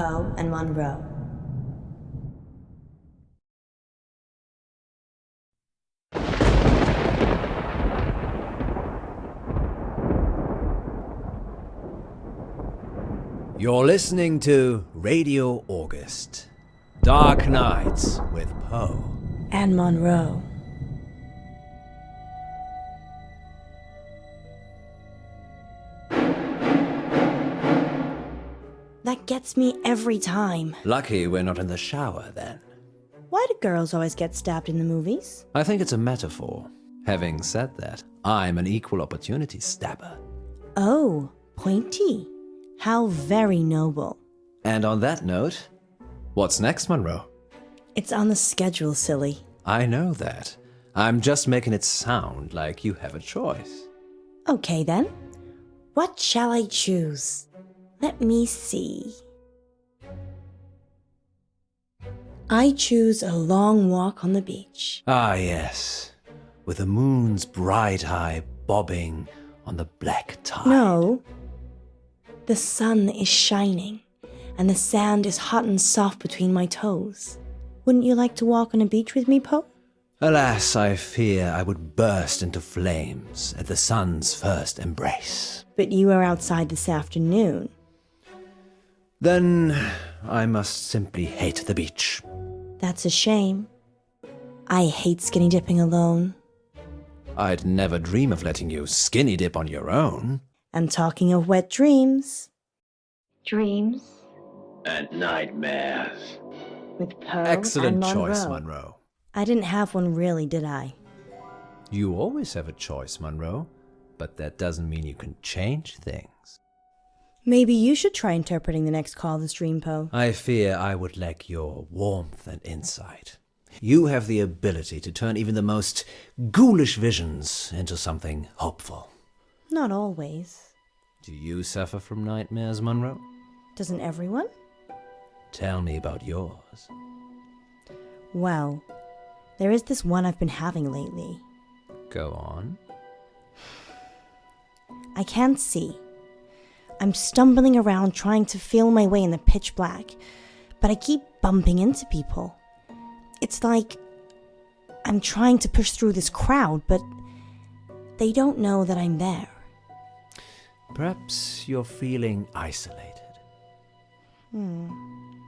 Poe and Munro. You're listening to Radio August. Dark Nights with Poe And Munro. That gets me every time. Lucky we're not in the shower then. Why do girls always get stabbed in the movies? I think it's a metaphor. Having said that, I'm an equal opportunity stabber. Oh, pointy. How very noble. And on that note, what's next, Munro? It's on the schedule, silly. I know that. I'm just making it sound like you have a choice. Okay then. What shall I choose? Let me see. I choose a long walk on the beach. Ah, yes. With the moon's bright eye bobbing on the black tide. No. The sun is shining, and the sand is hot and soft between my toes. Wouldn't you like to walk on a beach with me, Poe? Alas, I fear I would burst into flames at the sun's first embrace. But you are outside this afternoon. Then I must simply hate the beach. That's a shame. I hate skinny dipping alone. I'd never dream of letting you skinny dip on your own. And talking of wet dreams. Dreams And nightmares. with Poe Excellent and choice, Munro. Munro. I didn't have one really, did I? You always have a choice, Munro, but that doesn't mean you can change things. Maybe you should try interpreting the next call this dream, Poe. I fear I would lack your warmth and insight. You have the ability to turn even the most ghoulish visions into something hopeful. Not always. Do you suffer from nightmares, Munro? Doesn't everyone? Tell me about yours. Well, there is this one I've been having lately. Go on. I can't see. I'm stumbling around trying to feel my way in the pitch black, but I keep bumping into people. It's like I'm trying to push through this crowd, but they don't know that I'm there. Perhaps you're feeling isolated.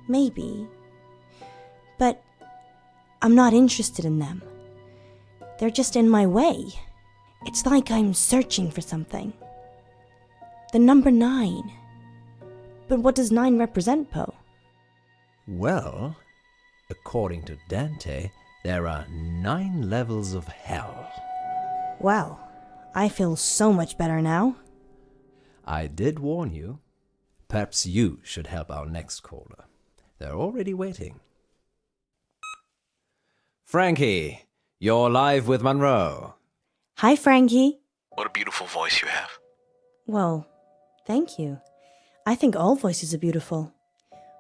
Maybe. But I'm not interested in them. They're just in my way. It's like I'm searching for something. The number 9. But what does 9 represent, Poe? Well, according to Dante, there are 9 levels of hell. Well, I feel so much better now. I did warn you. Perhaps you should help our next caller. They're already waiting. Frankie, you're live with Munro. Hi, Frankie. What a beautiful voice you have. Well, thank you. I think all voices are beautiful.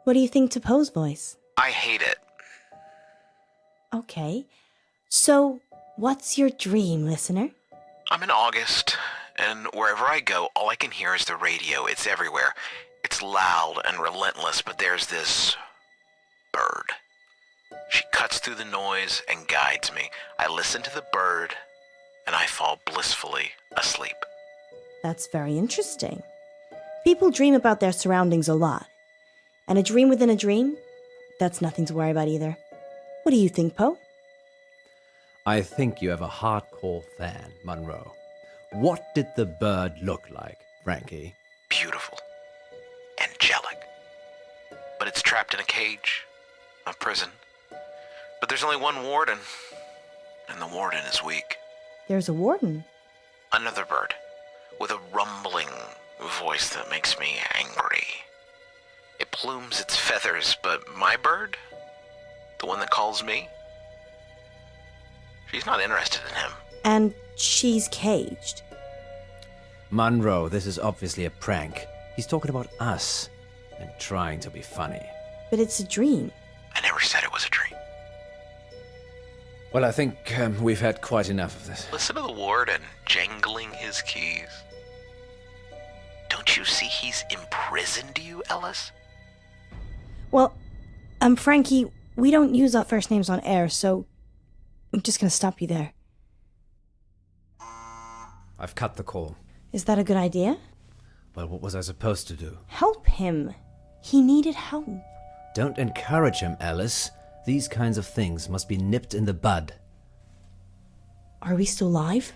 What do you think to Poe's voice? I hate it. Okay. So, what's your dream, listener? I'm in August, and wherever I go, all I can hear is the radio. It's everywhere. It's loud and relentless, but there's this bird. She cuts through the noise and guides me. I listen to the bird, and I fall blissfully asleep. That's very interesting. People dream about their surroundings a lot. And a dream within a dream? That's nothing to worry about either. What do you think, Poe? I think you have a hardcore fan, Munro. What did the bird look like, Frankie? Beautiful. Angelic. But it's trapped in a cage. A prison. But there's only one warden. And the warden is weak. There's a warden. Another bird. With a rumbling voice that makes me angry. It plumes its feathers, but my bird, the one that calls me, she's not interested in him. And she's caged. Munro, this is obviously a prank. He's talking about us and trying to be funny. But it's a dream. I never said it was a dream. Well, I think we've had quite enough of this. Listen to the warden jangling his keys. Don't you see he's imprisoned you, Ellis? Well, Frankie, we don't use our first names on air, so I'm just gonna stop you there. I've cut the call. Is that a good idea? Well, what was I supposed to do? Help him. He needed help. Don't encourage him, Alice. These kinds of things must be nipped in the bud. Are we still live?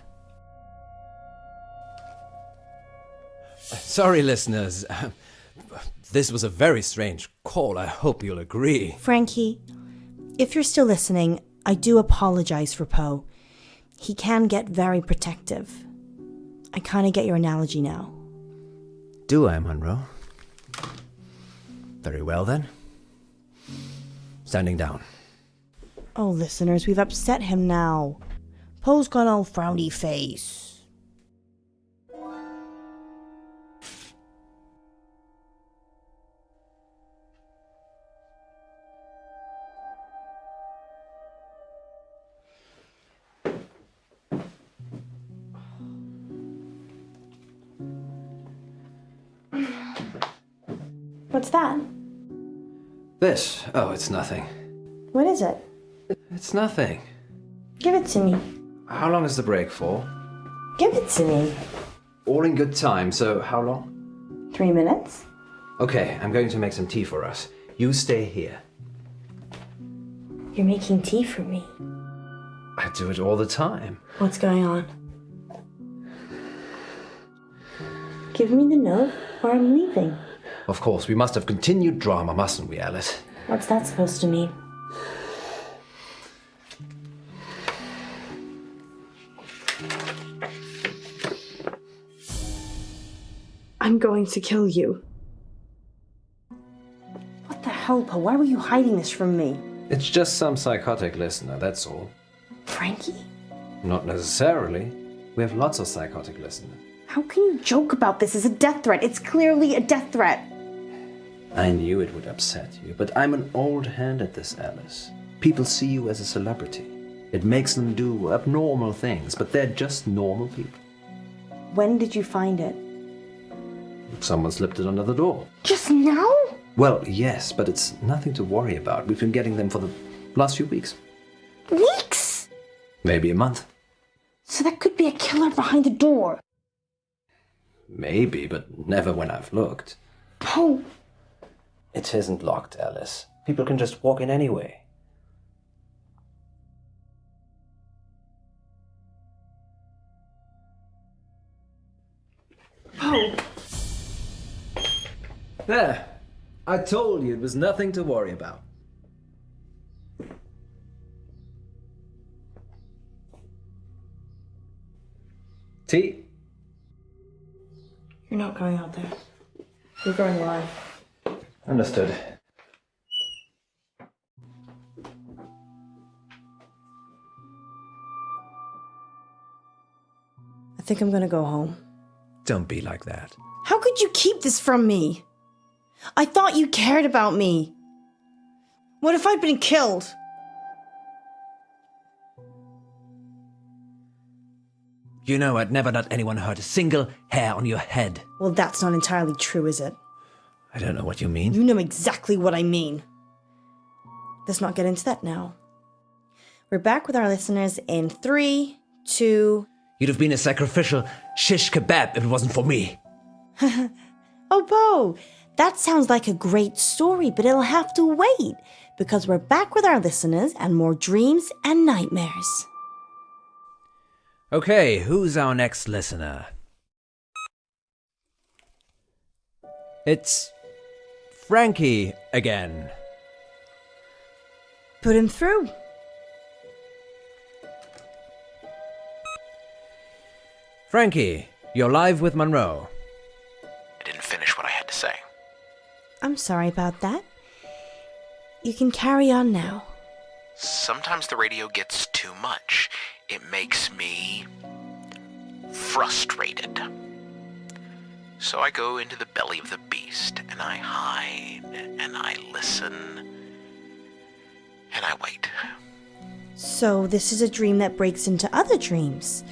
Sorry, listeners. This was a very strange call. I hope you'll agree. Frankie, if you're still listening, I do apologize for Poe. He can get very protective. I kind of get your analogy now. Do I, Munro? Very well, then. Standing down. Oh, listeners, we've upset him now. Poe's got all frowny face. What's that? This? Oh, it's nothing. What is it? It's nothing. Give it to me. How long is the break for? Give it to me. All in good time, so how long? 3 minutes? Okay, I'm going to make some tea for us. You stay here. You're making tea for me. I do it all the time. What's going on? Give me the note or I'm leaving. Of course, we must have continued drama, mustn't we, Alice? What's that supposed to mean? I'm going to kill you. What the hell, Poe? Why were you hiding this from me? It's just some psychotic listener, that's all. Frankie? Not necessarily. We have lots of psychotic listeners. How can you joke about this as a death threat? It's clearly a death threat. I knew it would upset you, but I'm an old hand at this, Alice. People see you as a celebrity. It makes them do abnormal things, but they're just normal people. When did you find it? Someone slipped it under the door. Just now? Well, yes, but it's nothing to worry about. We've been getting them for the last few weeks. Weeks? Maybe a month. So that could be a killer behind the door. Maybe, but never when I've looked. Poe. It isn't locked, Alice. People can just walk in anyway. Poe. There. I told you it was nothing to worry about. Tea? You're not going out there. You're going live. Understood. I think I'm gonna go home. Don't be like that. How could you keep this from me? I thought you cared about me. What if I'd been killed? You know I'd never let anyone hurt a single hair on your head. Well, that's not entirely true, is it? I don't know what you mean. You know exactly what I mean. Let's not get into that now. We're back with our listeners in 3, 2... You'd have been a sacrificial shish kebab if it wasn't for me. Oh, Poe, that sounds like a great story, but it'll have to wait, because we're back with our listeners and more dreams and nightmares. Okay, who's our next listener? It's Frankie again. Put him through. Frankie, you're live with Munro. I didn't finish what I had to say. I'm sorry about that. You can carry on now. Sometimes the radio gets too much. It makes me frustrated. So I go into the belly of the beast, and I hide, and I listen, and I wait. So this is a dream that breaks into other dreams.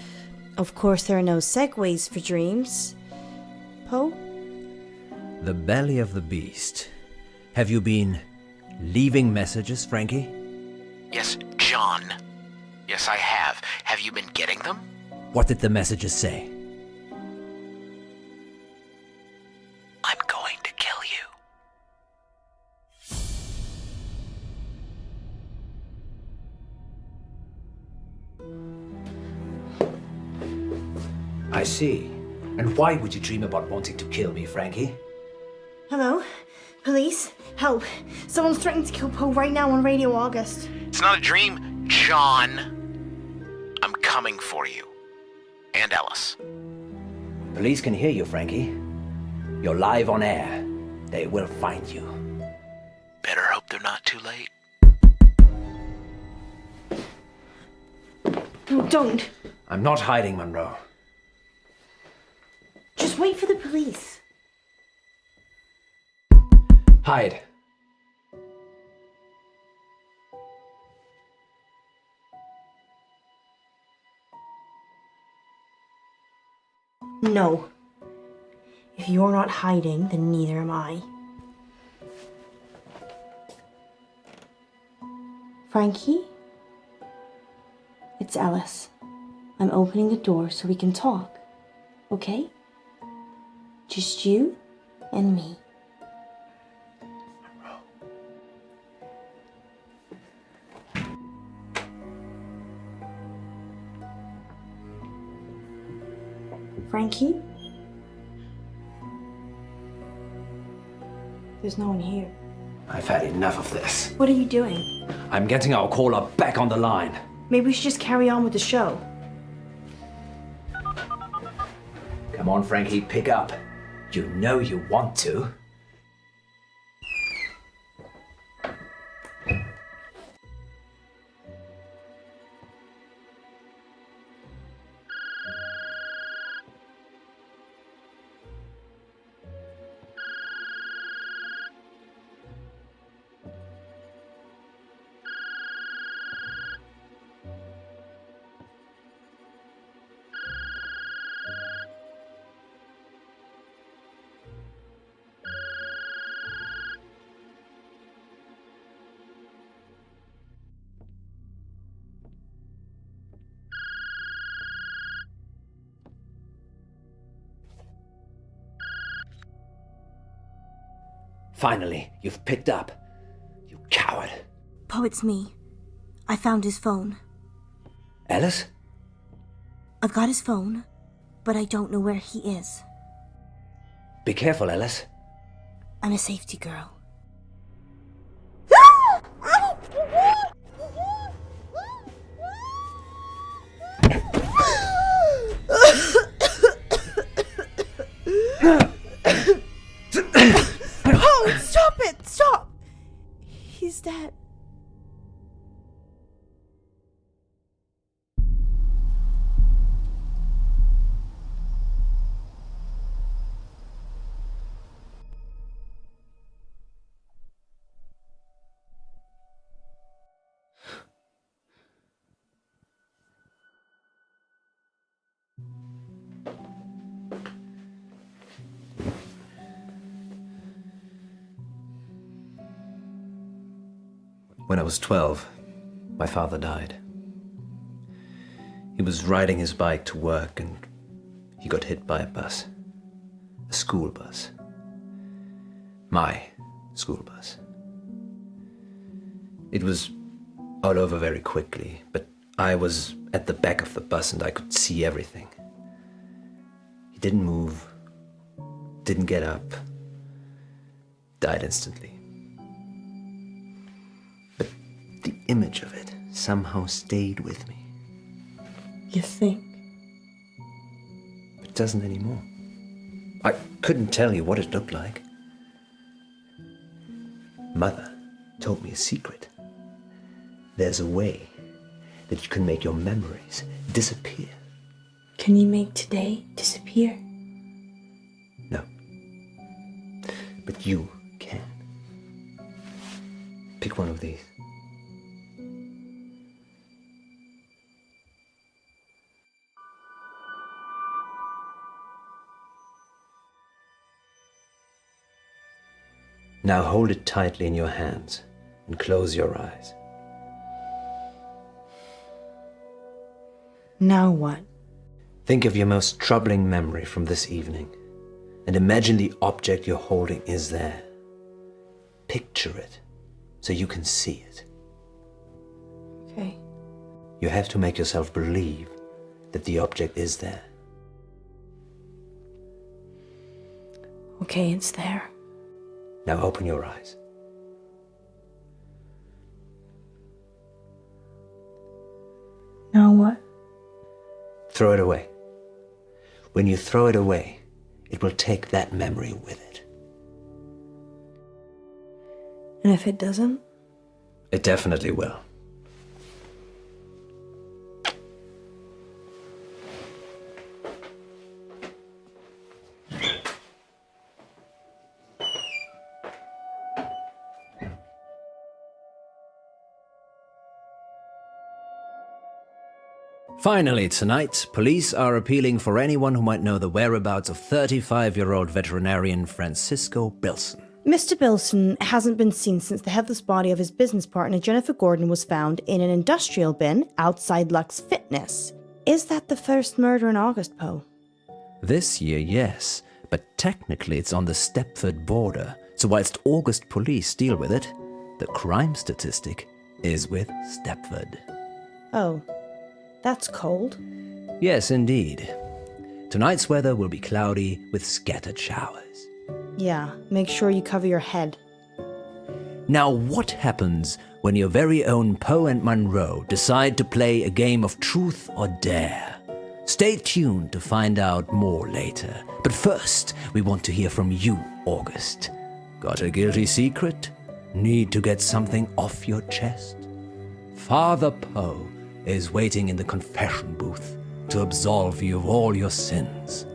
Of course, there are no segues for dreams. Poe? The belly of the beast. Have you been Leaving messages, Frankie? Yes, John. Yes, I have. Have you been getting them? What did the messages say? I'm going to kill you. I see. And why would you dream about wanting to kill me, Frankie? Hello? Police? Help. Someone's threatening to kill Poe right now on Radio August. It's not a dream, John. I'm coming for you. And Ellis. Police can hear you, Frankie. You're live on air. They will find you. Better hope they're not too late. No, don't. I'm not hiding, Munro. Just wait for the police. Hide. No. If you're not hiding, then neither am I. Frankie? It's Ellis. I'm opening the door so we can talk. Okay? Just you and me. Frankie? There's no one here. I've had enough of this. What are you doing? I'm getting our caller back on the line. Maybe we should just carry on with the show. Come on, Frankie, pick up. You know you want to. Finally, you've picked up. You coward. Poe, it's me. I found his phone. Ellis? I've got his phone, but I don't know where he is. Be careful, Ellis. I'm a safety girl. Oh, stop it! Stop! He's dead. When I was 12, my father died. He was riding his bike to work and he got hit by a bus. A school bus. My school bus. It was all over very quickly, but I was at the back of the bus and I could see everything. He didn't move, didn't get up, died instantly. But the image of it somehow stayed with me. You think? It doesn't anymore. I couldn't tell you what it looked like. Mother told me a secret. There's a way that you can make your memories disappear. Can you make today disappear? No. But you can. Pick one of these. Now hold it tightly in your hands and close your eyes. Now what? Think of your most troubling memory from this evening, and imagine the object you're holding is there. Picture it, so you can see it. Okay. You have to make yourself believe that the object is there. Okay, it's there. Now open your eyes. Now what? Throw it away. When you throw it away, it will take that memory with it. And if it doesn't? It definitely will. Finally tonight, police are appealing for anyone who might know the whereabouts of 35-year-old veterinarian Francisco Bilson. Mr. Bilson hasn't been seen since the headless body of his business partner Jennifer Gordon was found in an industrial bin outside Lux Fitness. Is that the first murder in August, Poe? This year, yes, but technically it's on the Stepford border, so whilst August police deal with it, the crime statistic is with Stepford. Oh, that's cold. Yes, indeed. Tonight's weather will be cloudy with scattered showers. Yeah, make sure you cover your head. Now, what happens when your very own Poe and Munro decide to play a game of truth or dare? Stay tuned to find out more later. But first, we want to hear from you, August. Got a guilty secret? Need to get something off your chest? Father Poe is waiting in the confession booth to absolve you of all your sins.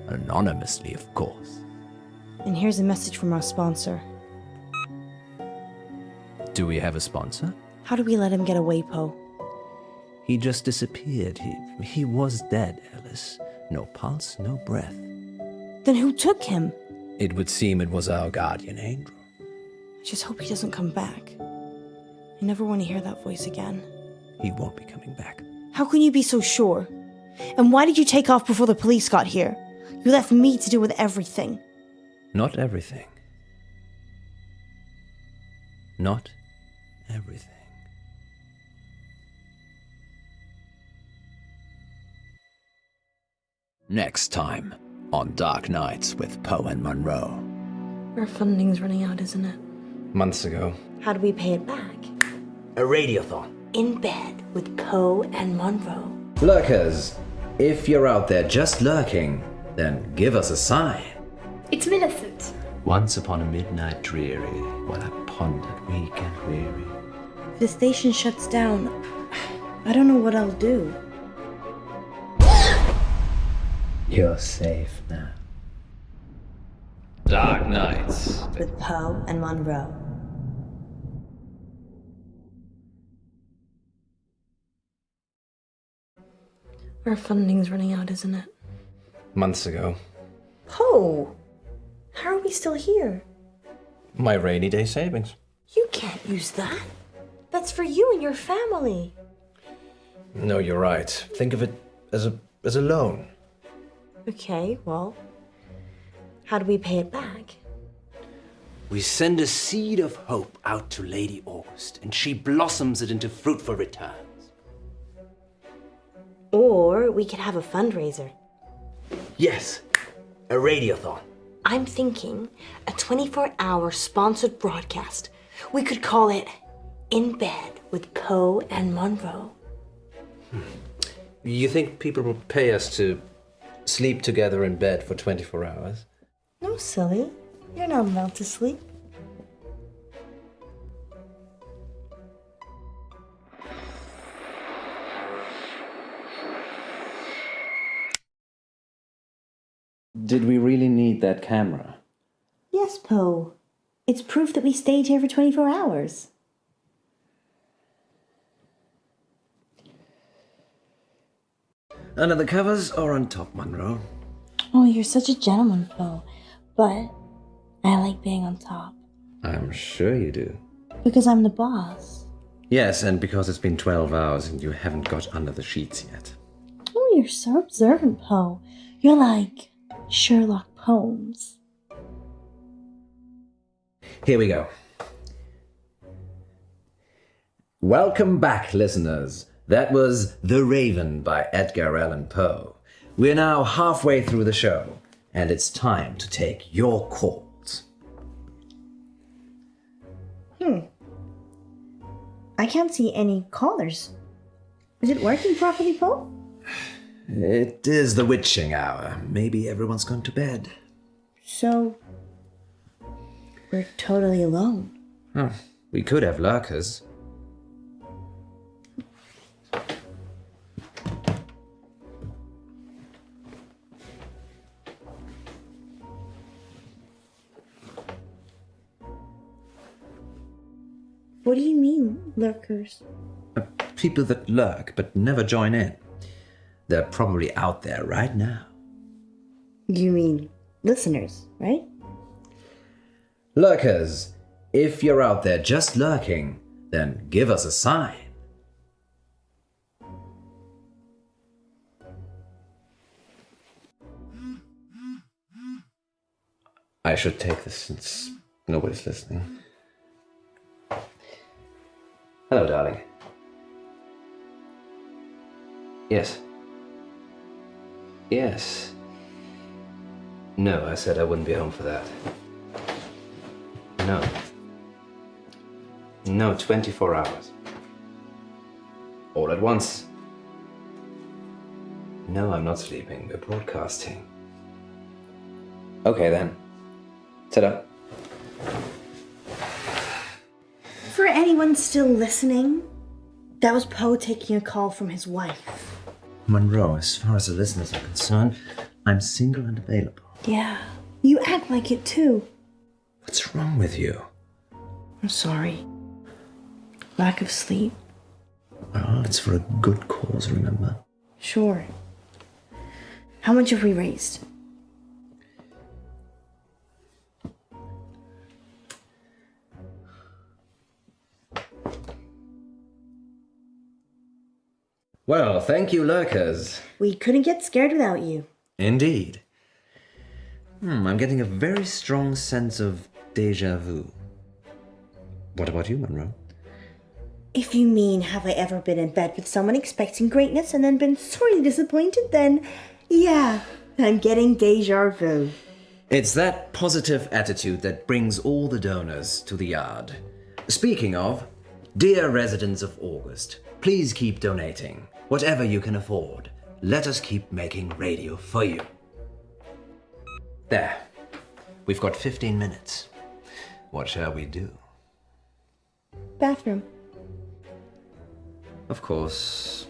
Anonymously, of course. And here's a message from our sponsor. Do we have a sponsor? How do we let him get away, Poe? He just disappeared. He was dead, Alice. No pulse, no breath. Then who took him? It would seem it was our guardian angel. I just hope he doesn't come back. I never want to hear that voice again. He won't be coming back. How can you be so sure? And why did you take off before the police got here? You left me to deal with everything. Not everything. Not everything. Next time on Dark Nights with Poe and Munro. Our funding's running out, isn't it? Months ago. How do we pay it back? A radiothon. In bed with Poe and Munro. Lurkers, if you're out there just lurking, then give us a sign. It's Millicent. Once upon a midnight dreary, while I pondered weak and weary. If the station shuts down, I don't know what I'll do. You're safe now. Dark Nights. With Poe and Munro. Our funding's running out, isn't it? Months ago. Poe! How are we still here? My rainy day savings. You can't use that. That's for you and your family. No, you're right. Think of it as a loan. Okay, well, how do we pay it back? We send a seed of hope out to Lady August, and she blossoms it into fruitful returns. Or we could have a fundraiser. Yes, a radiothon. I'm thinking a 24-hour sponsored broadcast. We could call it In Bed with Poe and Munro. You think people will pay us to sleep together in bed for 24 hours? No, silly. You're not allowed to sleep. Did we really need that camera? Yes, Poe. It's proof that we stayed here for 24 hours. Under the covers or on top, Munro? Oh, you're such a gentleman, Poe. But I like being on top. I'm sure you do. Because I'm the boss. Yes, and because it's been 12 hours and you haven't got under the sheets yet. Oh, you're so observant, Poe. You're like Sherlock Holmes. Here we go. Welcome back, listeners. That was The Raven by Edgar Allan Poe. We're now halfway through the show, and it's time to take your calls. I can't see any callers. Is it working properly, Poe? It is the witching hour. Maybe everyone's gone to bed. So, we're totally alone. Oh, we could have lurkers. What do you mean, lurkers? People that lurk but never join in. They're probably out there right now. You mean listeners, right? Lurkers, if you're out there just lurking, then give us a sign. I should take this since nobody's listening. Hello, darling. Yes. Yes. No, I said I wouldn't be home for that. No. No, 24 hours. All at once. No, I'm not sleeping. We're broadcasting. Okay, then. Ta-da. For anyone still listening, that was Poe taking a call from his wife. Munro, as far as the listeners are concerned, I'm single and available. Yeah, you act like it too. What's wrong with you? I'm sorry. Lack of sleep. Well, it's for a good cause, remember? Sure. How much have we raised? Well, thank you, lurkers. We couldn't get scared without you. Indeed. I'm getting a very strong sense of déjà vu. What about you, Munro? If you mean, have I ever been in bed with someone expecting greatness and then been sorely disappointed, then yeah, I'm getting déjà vu. It's that positive attitude that brings all the donors to the yard. Speaking of, dear residents of August, please keep donating. Whatever you can afford. Let us keep making radio for you. There. We've got 15 minutes. What shall we do? Bathroom. Of course.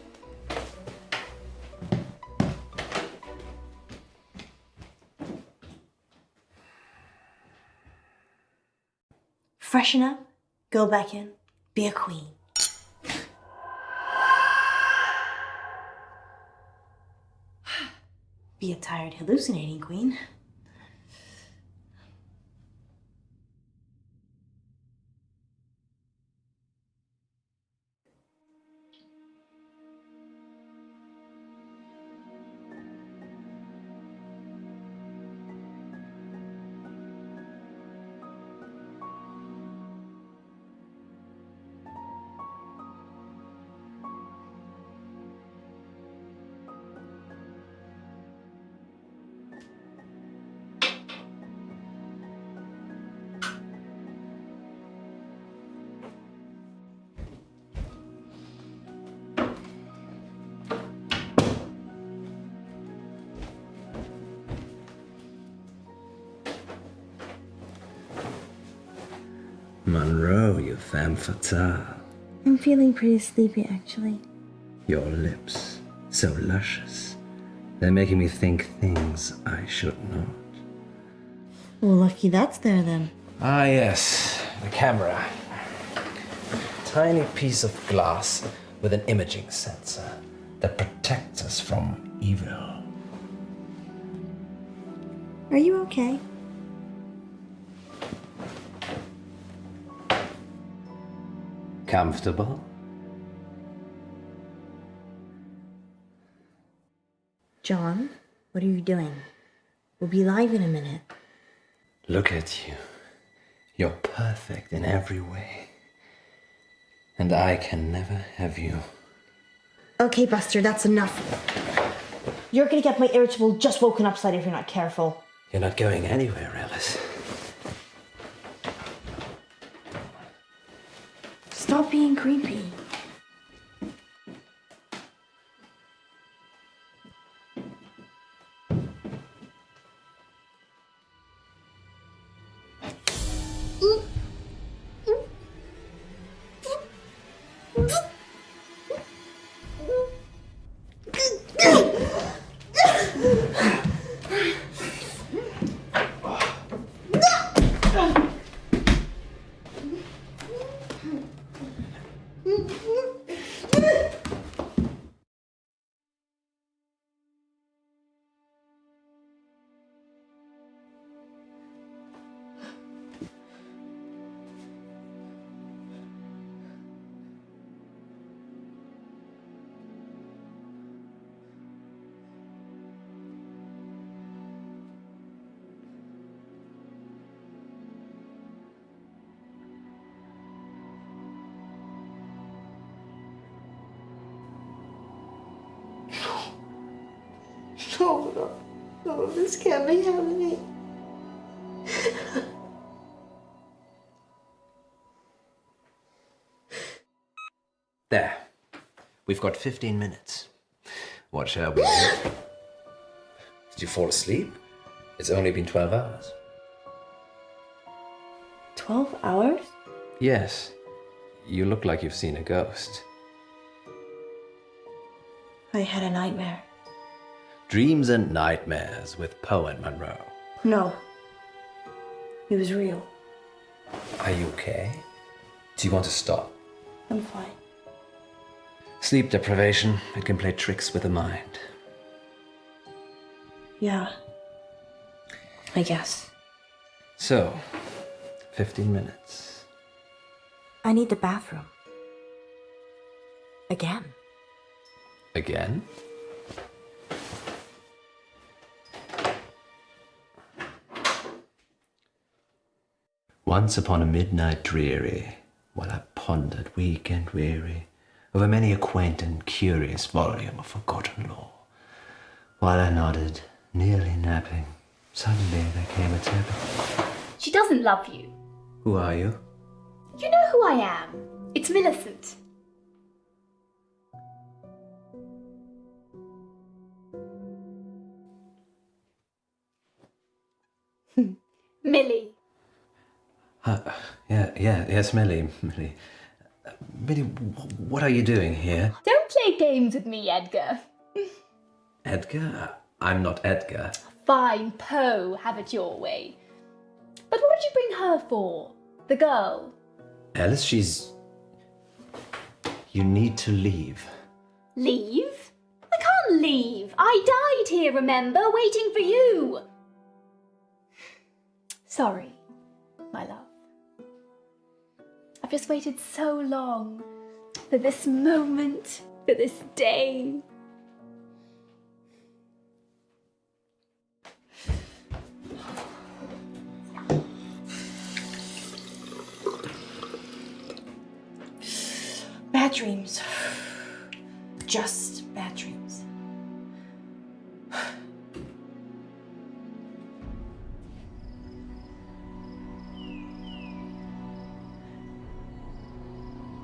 Freshen up, go back in, be a queen. Be a tired, hallucinating queen. Munro, you femme fatale. I'm feeling pretty sleepy, actually. Your lips, so luscious. They're making me think things I should not. Well, lucky that's there then. Ah, yes, the camera. Tiny piece of glass with an imaging sensor that protects us from evil. Are you okay? Comfortable? John, what are you doing? We'll be live in a minute. Look at you. You're perfect in every way. And I can never have you. Okay, Buster, that's enough. You're gonna get my irritable just woken up side if you're not careful. You're not going anywhere, Alice. Stop being creepy. No, this can't be happening. There. We've got 15 minutes. What shall we do? Did you fall asleep? It's only been 12 hours. 12 hours? Yes. You look like you've seen a ghost. I had a nightmare. Dreams and Nightmares with Poe and Munro. No. It was real. Are you okay? Do you want to stop? I'm fine. Sleep deprivation, it can play tricks with the mind. Yeah. I guess. So, 15 minutes. I need the bathroom. Again. Again? Once upon a midnight dreary, while I pondered weak and weary over many a quaint and curious volume of forgotten lore, while I nodded, nearly napping, suddenly there came a tapping. She doesn't love you. Who are you? You know who I am. It's Millicent. Millie. Yes, Millie. Millie, what are you doing here? Don't play games with me, Edgar. Edgar? I'm not Edgar. Fine, Poe, have it your way. But what did you bring her for? The girl? Alice, you need to leave. Leave? I can't leave. I died here, remember, waiting for you. Sorry, my love. I've just waited so long for this moment, for this day. Bad dreams. Just bad dreams.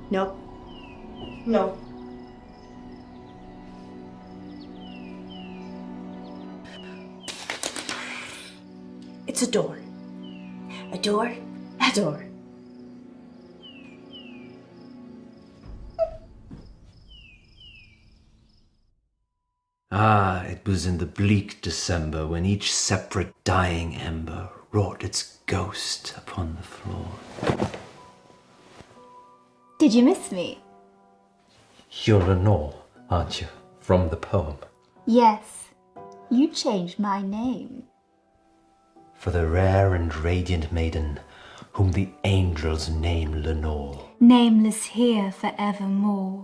Nope. No. It's a door. A door. A door. Ah, it was in the bleak December when each separate dying ember wrought its ghost upon the floor. Did you miss me? You're Lenore, aren't you? From the poem. Yes. You changed my name. For the rare and radiant maiden whom the angels name Lenore. Nameless here forevermore.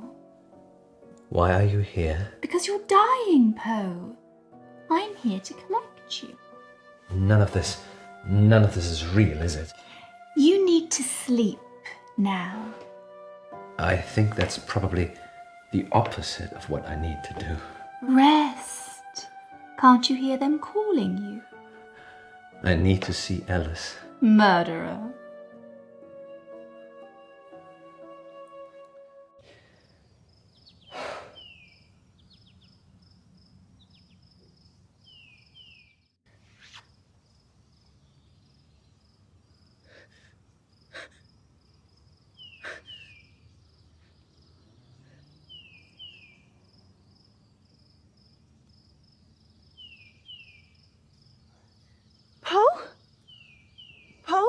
Why are you here? Because you're dying, Poe. I'm here to collect you. None of this is real, is it? You need to sleep now. I think that's probably the opposite of what I need to do. Rest. Can't you hear them calling you? I need to see Alice. Murderer. Poe? Poe?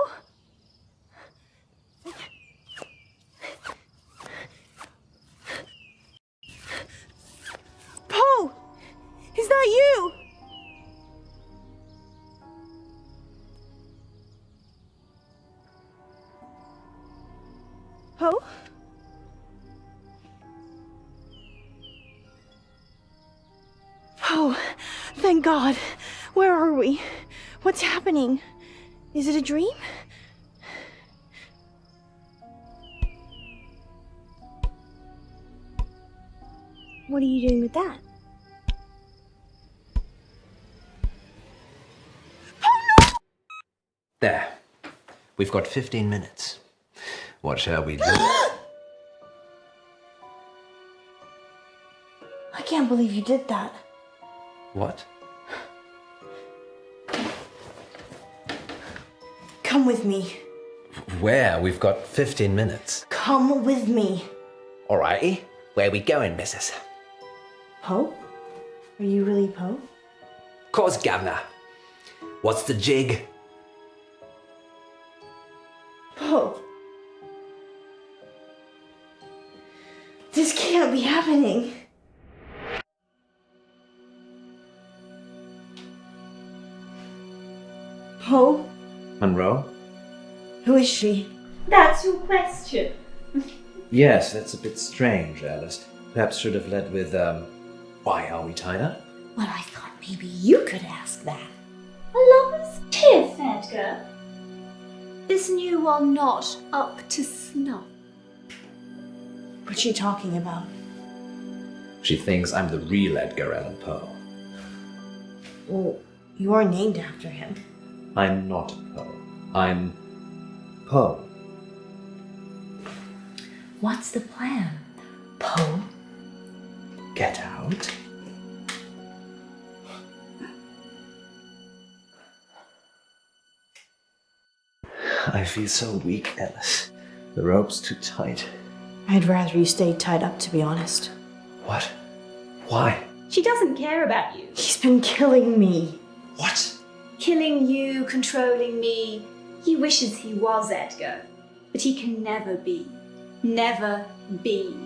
Poe! Is that you? Poe? Poe, thank God. Where are we? What's happening? Is it a dream? What are you doing with that? There. We've got 15 minutes. What shall we do? I can't believe you did that. What? Come with me. Where? We've got 15 minutes. Come with me. Alrighty. Where we going, missus? Poe? Are you really Poe? Course, governor. What's the jig? Poe. This can't be happening. Poe? Munro? Who is she? That's your question. Yes, that's a bit strange, Alice. Perhaps should have led with, why are we tied up? Well, I thought maybe you could ask that. A lover's tiff, Edgar. Is new one not up to snuff? What's she talking about? She thinks I'm the real Edgar Allan Poe. Well, you are named after him. I'm not Poe. I'm Poe. What's the plan, Poe? Get out. I feel so weak, Alice. The rope's too tight. I'd rather you stayed tied up, to be honest. What? Why? She doesn't care about you. He's been killing me. What? Killing you, controlling me. He wishes he was Edgar, but he can never be. Never be.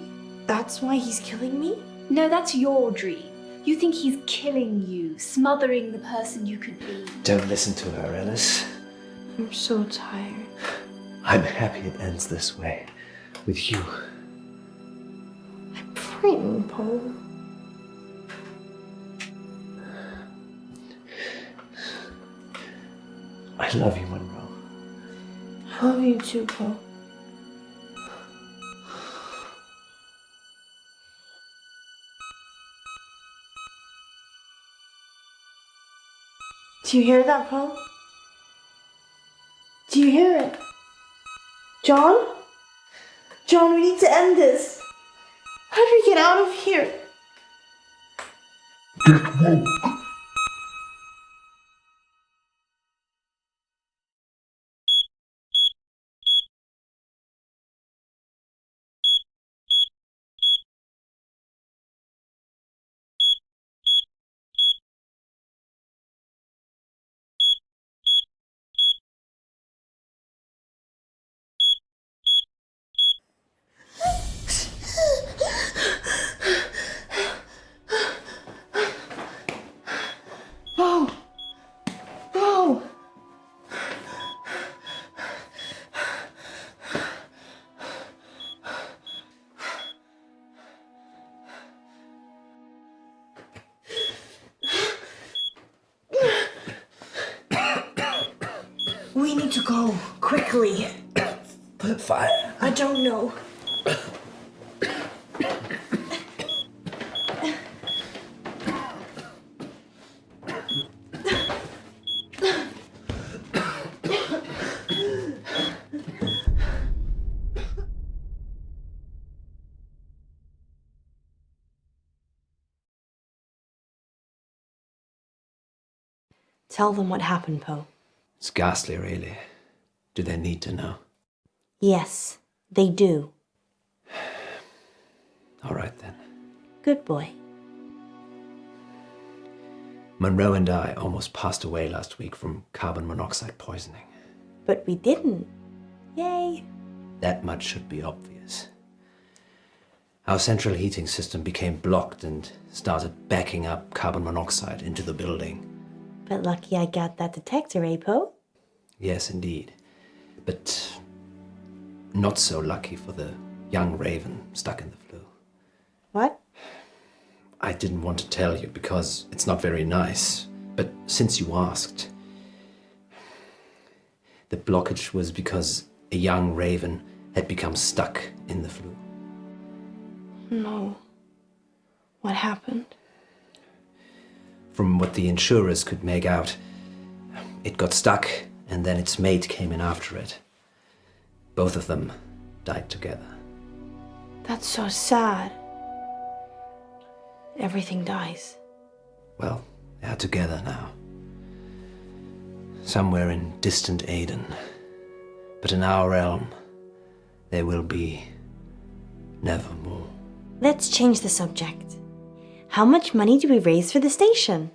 That's why he's killing me? No, that's your dream. You think he's killing you, smothering the person you could be. Don't listen to her, Alice. I'm so tired. I'm happy it ends this way. With you. I'm frightened, Poe. I love you, Munro. I love you too, Poe. Do you hear that, Poe? Do you hear it? John? John, we need to end this. How do we get out of here? to go, quickly. Fire. I don't know. Tell them what happened, Poe. It's ghastly, really. Do they need to know? Yes, they do. All right, then. Good boy. Munro and I almost passed away last week from carbon monoxide poisoning. But we didn't. Yay. That much should be obvious. Our central heating system became blocked and started backing up carbon monoxide into the building. But lucky I got that detector, eh, Poe? Yes, indeed. But not so lucky for the young raven stuck in the flue. What? I didn't want to tell you because it's not very nice. But since you asked, the blockage was because a young raven had become stuck in the flue. No. What happened? From what the insurers could make out, it got stuck and then its mate came in after it. Both of them died together. That's so sad. Everything dies. Well, they are together now. Somewhere in distant Aden. But in our realm, they will be nevermore. Let's change the subject. How much money do we raise for the station?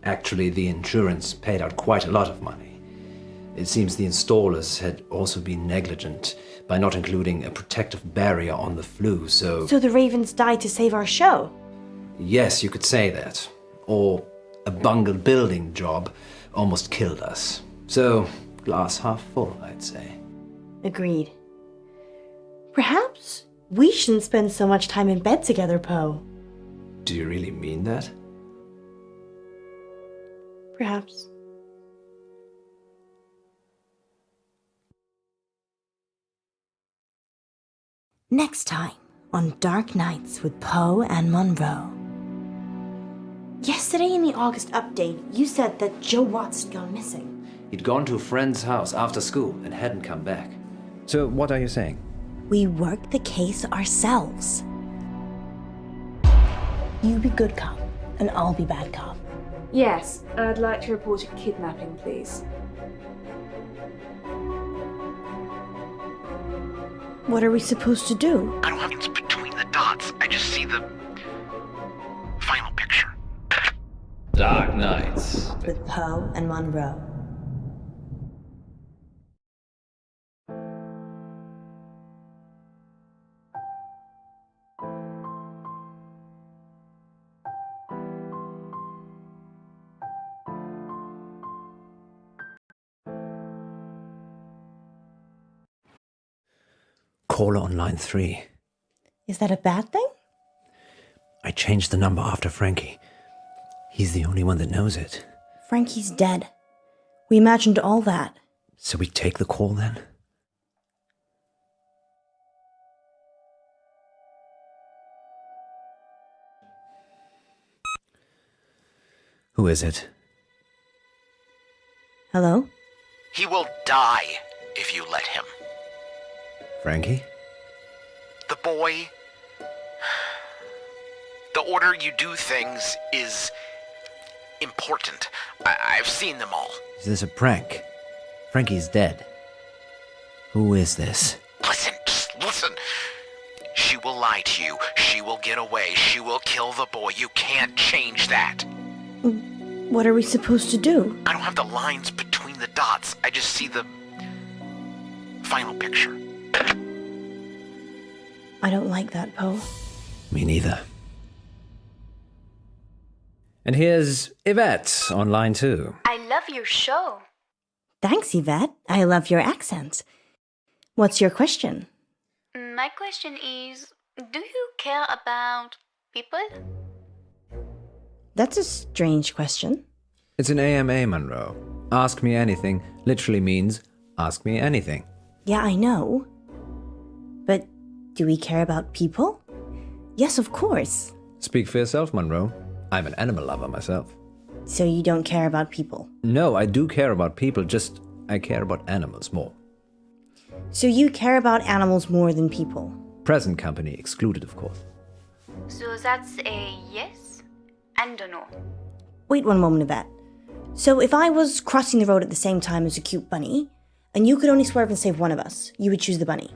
Actually, the insurance paid out quite a lot of money. It seems the installers had also been negligent by not including a protective barrier on the flue, so... So the ravens died to save our show? Yes, you could say that. Or a bungled building job almost killed us. So, glass half full, I'd say. Agreed. Perhaps we shouldn't spend so much time in bed together, Poe. Do you really mean that? Perhaps. Next time on Dark Nights with Poe and Munro. Yesterday in the August update, you said that Joe Watts had gone missing. He'd gone to a friend's house after school and hadn't come back. So what are you saying? We worked the case ourselves. You be good cop, and I'll be bad cop. Yes, I'd like to report a kidnapping, please. What are we supposed to do? I don't have it's between the dots. I just see the final picture. Dark Nights. With Poe and Munro. Caller on line 3. Is that a bad thing? I changed the number after Frankie. He's the only one that knows it. Frankie's dead. We imagined all that. So we take the call then? Who is it? Hello? He will die if you let him. Frankie? The boy... The order you do things is important. I've seen them all. Is this a prank? Frankie's dead. Who is this? Listen, just listen. She will lie to you. She will get away. She will kill the boy. You can't change that. What are we supposed to do? I don't have the lines between the dots. I just see the final picture. I don't like that, Poe. Me neither. And here's Yvette on line 2. I love your show. Thanks, Yvette. I love your accent. What's your question? My question is, do you care about people? That's a strange question. It's an AMA, Munro. Ask me anything literally means Ask me anything. Yeah, I know. But do we care about people? Yes, of course. Speak for yourself, Munro. I'm an animal lover myself. So you don't care about people? No, I do care about people, just I care about animals more. So you care about animals more than people? Present company excluded, of course. So that's a yes and a no. Wait one moment, Yvette. So if I was crossing the road at the same time as a cute bunny, and you could only swerve and save one of us, you would choose the bunny?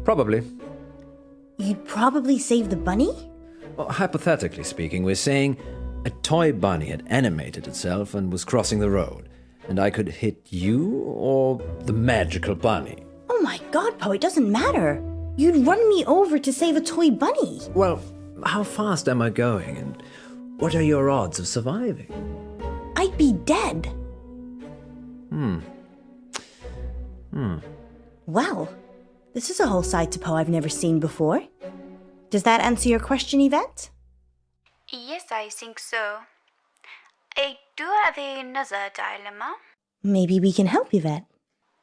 Probably. You'd probably save the bunny? Well, hypothetically speaking, we're saying a toy bunny had animated itself and was crossing the road, and I could hit you or the magical bunny. Oh my god, Poe, it doesn't matter. You'd run me over to save a toy bunny. Well, how fast am I going, and what are your odds of surviving? I'd be dead. Well, this is a whole side to Poe I've never seen before. Does that answer your question, Yvette? Yes, I think so. I do have another dilemma. Maybe we can help, Yvette.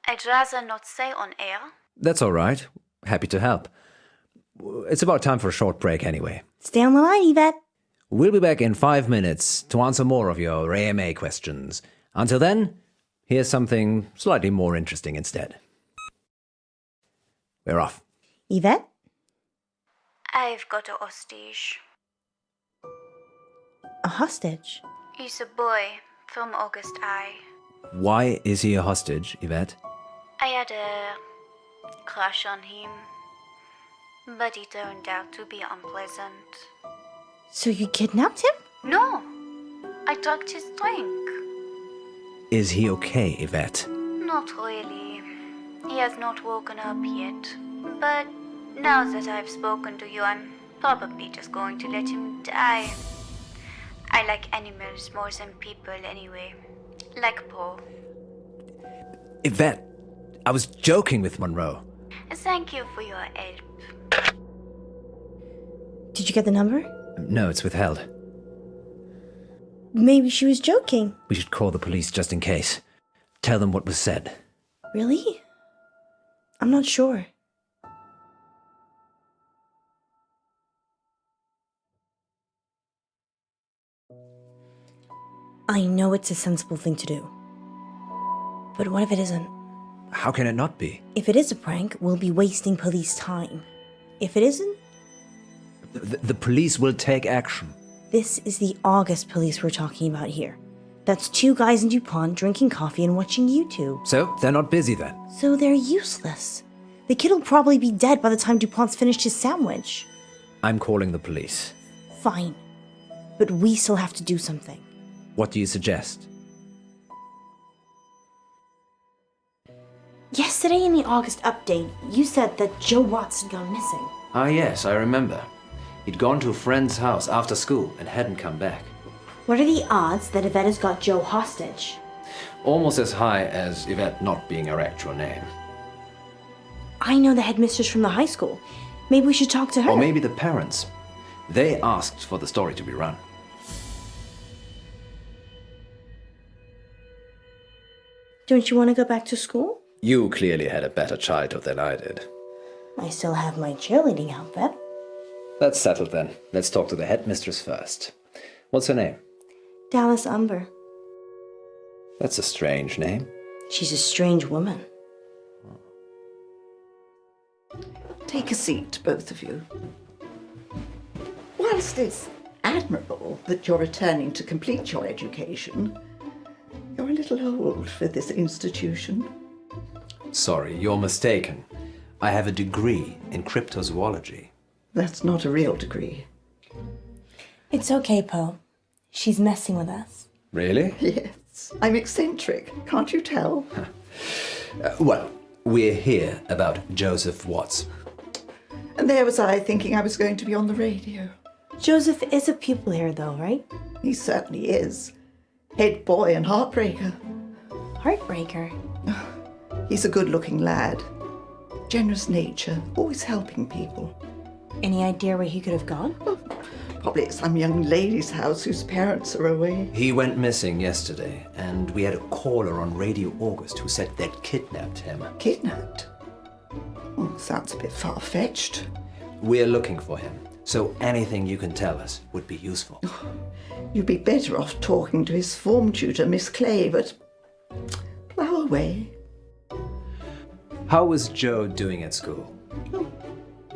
I'd rather not say on air. That's all right. Happy to help. It's about time for a short break anyway. Stay on the line, Yvette. We'll be back in 5 minutes to answer more of your AMA questions. Until then, here's something slightly more interesting instead. We're off. Yvette? I've got a hostage. A hostage? He's a boy from August High. Why is he a hostage, Yvette? I had a crush on him, but he turned out to be unpleasant. So you kidnapped him? No, I drugged his drink. Is he okay, Yvette? Not really. He has not woken up yet. But now that I've spoken to you, I'm probably just going to let him die. I like animals more than people anyway. Like Poe. Yvette, I was joking with Munro. Thank you for your help. Did you get the number? No, it's withheld. Maybe she was joking. We should call the police just in case. Tell them what was said. Really? I'm not sure. I know it's a sensible thing to do. But what if it isn't? How can it not be? If it is a prank, we'll be wasting police time. If it isn't, The police will take action. this is the August police we're talking about here. That's 2 guys in DuPont drinking coffee and watching YouTube. So, they're not busy then? So they're useless. The kid will probably be dead by the time DuPont's finished his sandwich. I'm calling the police. Fine. But we still have to do something. What do you suggest? Yesterday in the August update, you said that Joe Watts had gone missing. Ah, yes, I remember. He'd gone to a friend's house after school and hadn't come back. What are the odds that Yvette has got Joe hostage? Almost as high as Yvette not being her actual name. I know the headmistress from the high school. Maybe we should talk to her. Or maybe the parents. They asked for the story to be run. Don't you want to go back to school? You clearly had a better childhood than I did. I still have my cheerleading outfit. That's settled then. Let's talk to the headmistress first. What's her name? Dallas Umber. That's a strange name. She's a strange woman. Take a seat, both of you. Whilst it's admirable that you're returning to complete your education, you're a little old for this institution. Sorry, you're mistaken. I have a degree in cryptozoology. That's not a real degree. It's okay, Poe. She's messing with us. Really? Yes, I'm eccentric, can't you tell? Well, we're here about Joseph Watts. And there was I thinking I was going to be on the radio. Joseph is a pupil here, though, right? He certainly is. Head boy and heartbreaker. Heartbreaker. He's a good-looking lad. Generous nature, always helping people. Any idea where he could have gone? Probably at some young lady's house whose parents are away. He went missing yesterday, and we had a caller on Radio August who said they'd kidnapped him. Kidnapped? Oh, sounds a bit far-fetched. We're looking for him, so anything you can tell us would be useful. You'd be better off talking to his form tutor, Miss Clay, but plough away. How was Joe doing at school?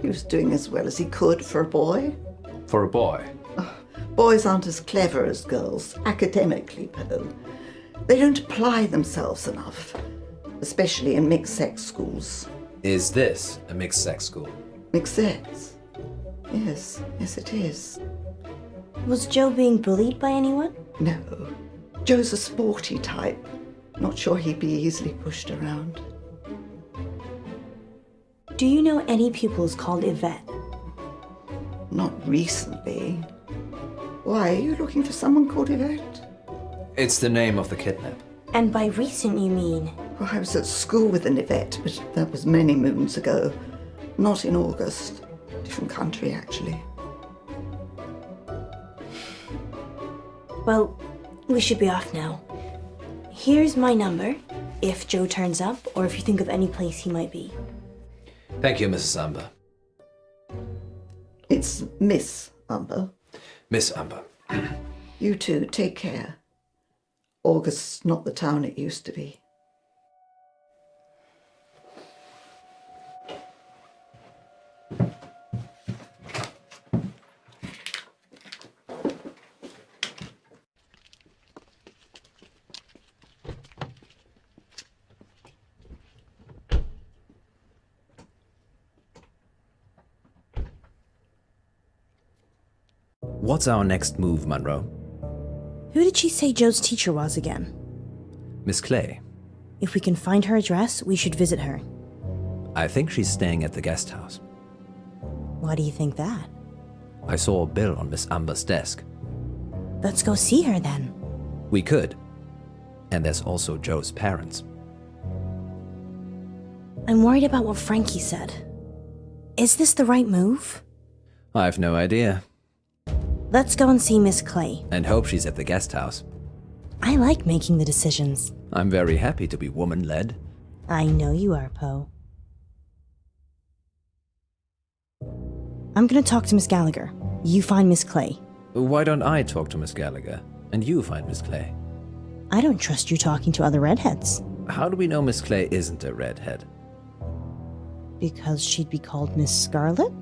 He was doing as well as he could for a boy. For a boy? Boys aren't as clever as girls, academically, Poe. They don't apply themselves enough, especially in mixed-sex schools. Is this a mixed-sex school? Mixed-sex? Yes, it is. Was Joe being bullied by anyone? No. Joe's a sporty type. Not sure he'd be easily pushed around. Do you know any pupils called Yvette? Not recently. Why, are you looking for someone called Yvette? It's the name of the kidnap. And by recent you mean? Well, I was at school with an Yvette, but that was many moons ago. Not in August. Different country, actually. Well, we should be off now. Here's my number, if Joe turns up, or if you think of any place he might be. Thank you, Mrs. Amber. It's Miss Amber. Miss Amber. You too, take care. August's not the town it used to be. What's our next move, Munro? Who did she say Joe's teacher was again? Miss Clay. If we can find her address, we should visit her. I think she's staying at the guest house. Why do you think that? I saw a bill on Miss Amber's desk. Let's go see her then. We could. And there's also Joe's parents. I'm worried about what Frankie said. Is this the right move? I've no idea. Let's go and see Miss Clay. And hope she's at the guest house. I like making the decisions. I'm very happy to be woman-led. I know you are, Poe. I'm gonna talk to Miss Gallagher. You find Miss Clay. Why don't I talk to Miss Gallagher, and you find Miss Clay? I don't trust you talking to other redheads. How do we know Miss Clay isn't a redhead? Because she'd be called Miss Scarlet?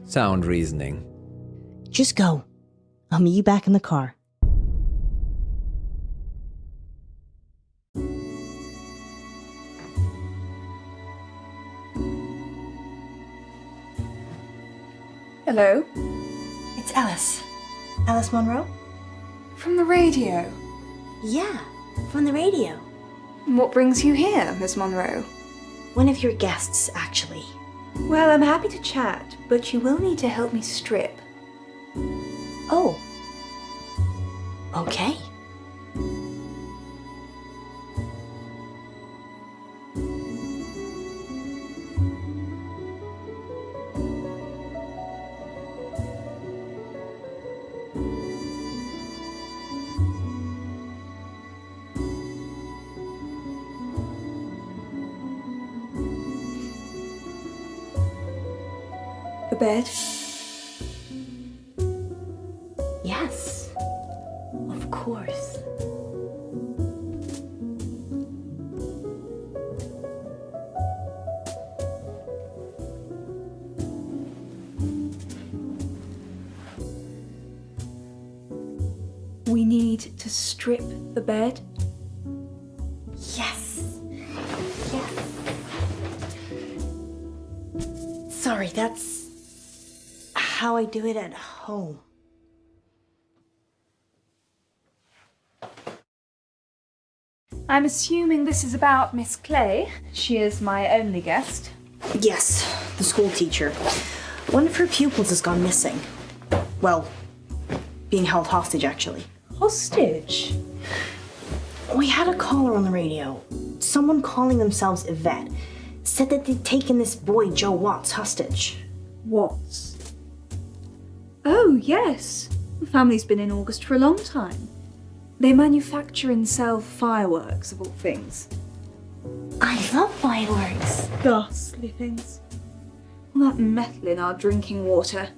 Sound reasoning. Just go. I'll meet you back in the car. Hello? It's Alice. Alice Munro? From the radio. Yeah, from the radio. What brings you here, Miss Munro? One of your guests, actually. Well, I'm happy to chat, but you will need to help me strip. Oh. Okay. The bed? Yes. Of course. We need to strip the bed. Yes. Yes. Sorry, that's how I do it at home. I'm assuming this is about Miss Clay. She is my only guest. Yes, the school teacher. One of her pupils has gone missing. Well, being held hostage, actually. Hostage? We had a caller on the radio. Someone calling themselves Yvette said that they'd taken this boy, Joe Watts, hostage. Watts? Oh, yes. The family's been in August for a long time. They manufacture and sell fireworks, of all things. I love fireworks. Ghastly things. All that metal in our drinking water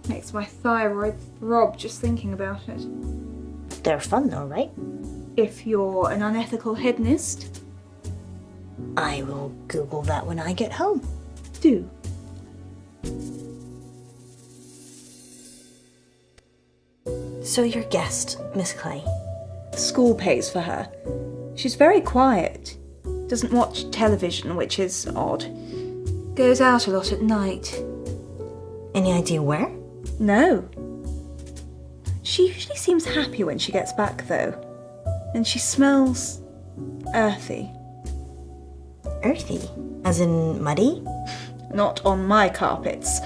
makes my thyroid throb just thinking about it. They're fun though, right? If you're an unethical hedonist, I will Google that when I get home. do. So your guest, Miss Clay. School pays for her. She's very quiet. Doesn't watch television, which is odd. Goes out a lot at night. Any idea where? No. She usually seems happy when she gets back, though. And she smells earthy. Earthy? As in muddy? Not on my carpets.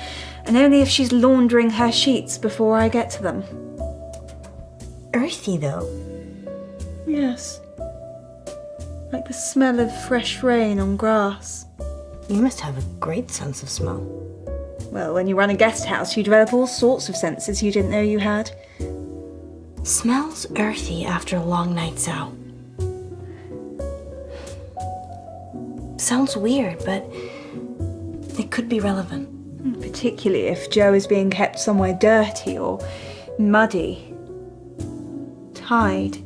And only if she's laundering her sheets before I get to them. Earthy though. Yes. Like the smell of fresh rain on grass. You must have a great sense of smell. Well, when you run a guest house, you develop all sorts of senses you didn't know you had. Smells earthy after a long night's out. Sounds weird, but it could be relevant. Particularly if Joe is being kept somewhere dirty or muddy. Tied.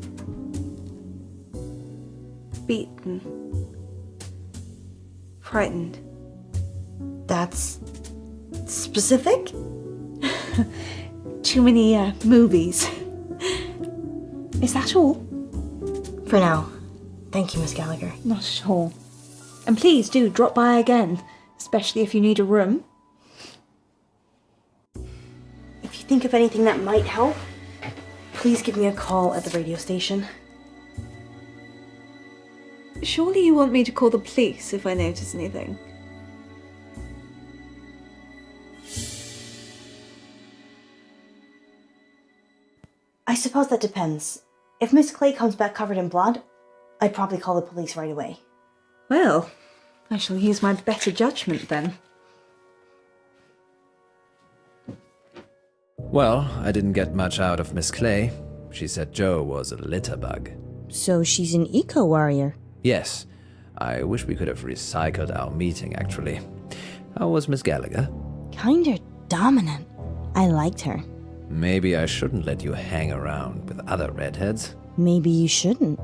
Beaten. Frightened. That's specific? Too many movies. Is that all? For now. Thank you, Miss Gallagher. Not at all. And please do drop by again, especially if you need a room. If you think of anything that might help, please give me a call at the radio station. Surely you want me to call the police if I notice anything? I suppose that depends. If Miss Clay comes back covered in blood, I'd probably call the police right away. Well, I shall use my better judgment then. Well, I didn't get much out of Miss Clay. She said Joe was a litter bug. So she's an eco-warrior. Yes, I wish we could have recycled our meeting, actually. How was Miss Gallagher? Kinda dominant. I liked her. Maybe I shouldn't let you hang around with other redheads. Maybe you shouldn't.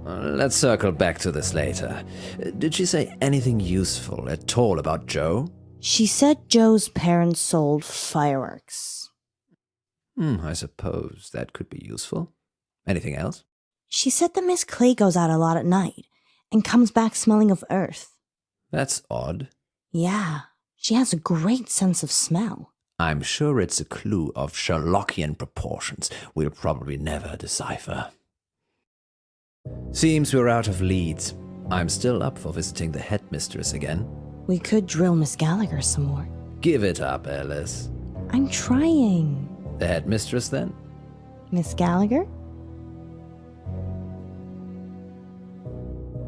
Let's circle back to this later. Did she say anything useful at all about Joe? She said Joe's parents sold fireworks. I suppose that could be useful. Anything else? She said that Miss Clay goes out a lot at night and comes back smelling of earth. That's odd. Yeah, she has a great sense of smell. I'm sure it's a clue of Sherlockian proportions we'll probably never decipher. Seems we're out of leads. I'm still up for visiting the headmistress again. We could drill Miss Gallagher some more. Give it up, Alice. I'm trying. The headmistress, then? Miss Gallagher?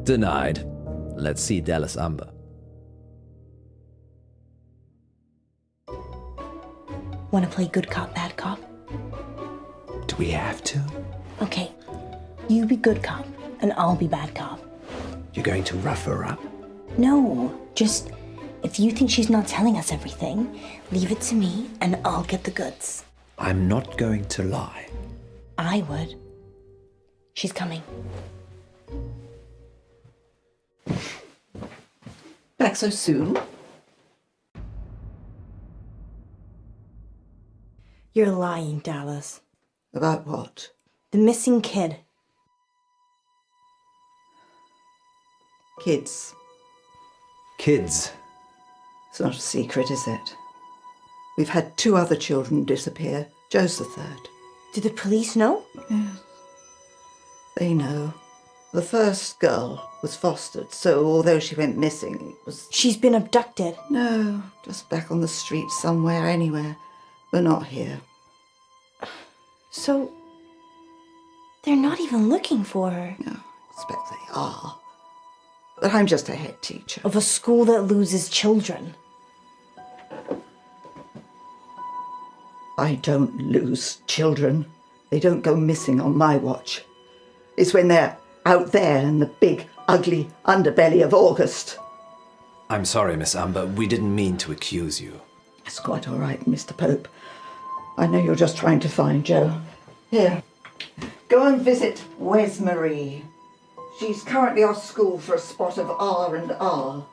Denied. Let's see Dallas Umber. Wanna play good cop, bad cop? Do we have to? Okay, you be good cop, and I'll be bad cop. You're going to rough her up? No, just if you think she's not telling us everything, leave it to me, and I'll get the goods. I'm not going to lie. I would. She's coming. Back so soon? You're lying, Dallas. About what? The missing kid. Kids. Kids. It's not a secret, is it? We've had 2 other children disappear. Joe's the 3rd. Did the police know? Yes. They know. The first girl was fostered, so although she went missing, it was... She's been abducted. No, just back on the street somewhere, anywhere. But not here. So, they're not even looking for her. No, I expect they are. But I'm just a head teacher. Of a school that loses children. I don't lose children. They don't go missing on my watch. It's when they're out there in the big, ugly underbelly of August. I'm sorry, Miss Amber. We didn't mean to accuse you. It's quite all right, Mr. Pope. I know you're just trying to find Jo. Here, go and visit Wes Marie. She's currently off school for a spot of R&R.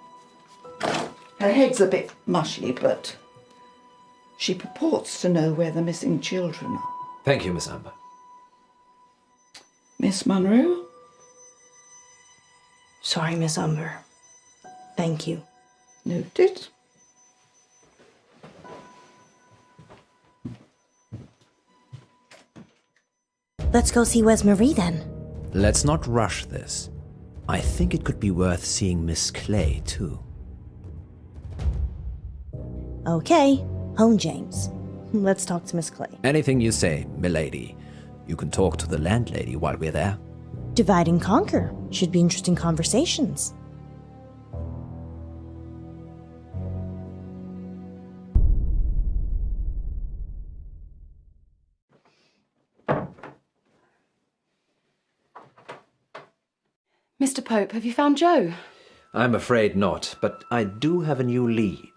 Her head's a bit mushy, but she purports to know where the missing children are. Thank you, Miss Amber. Miss Munro? Sorry, Miss Umber. Thank you. Noted. Let's go see Wes Marie then. Let's not rush this. I think it could be worth seeing Miss Clay, too. Okay, home, James. Let's talk to Miss Clay. Anything you say, milady. You can talk to the landlady while we're there. Divide and conquer. Should be interesting conversations. Mr. Pope, have you found Jo? I'm afraid not, but I do have a new lead.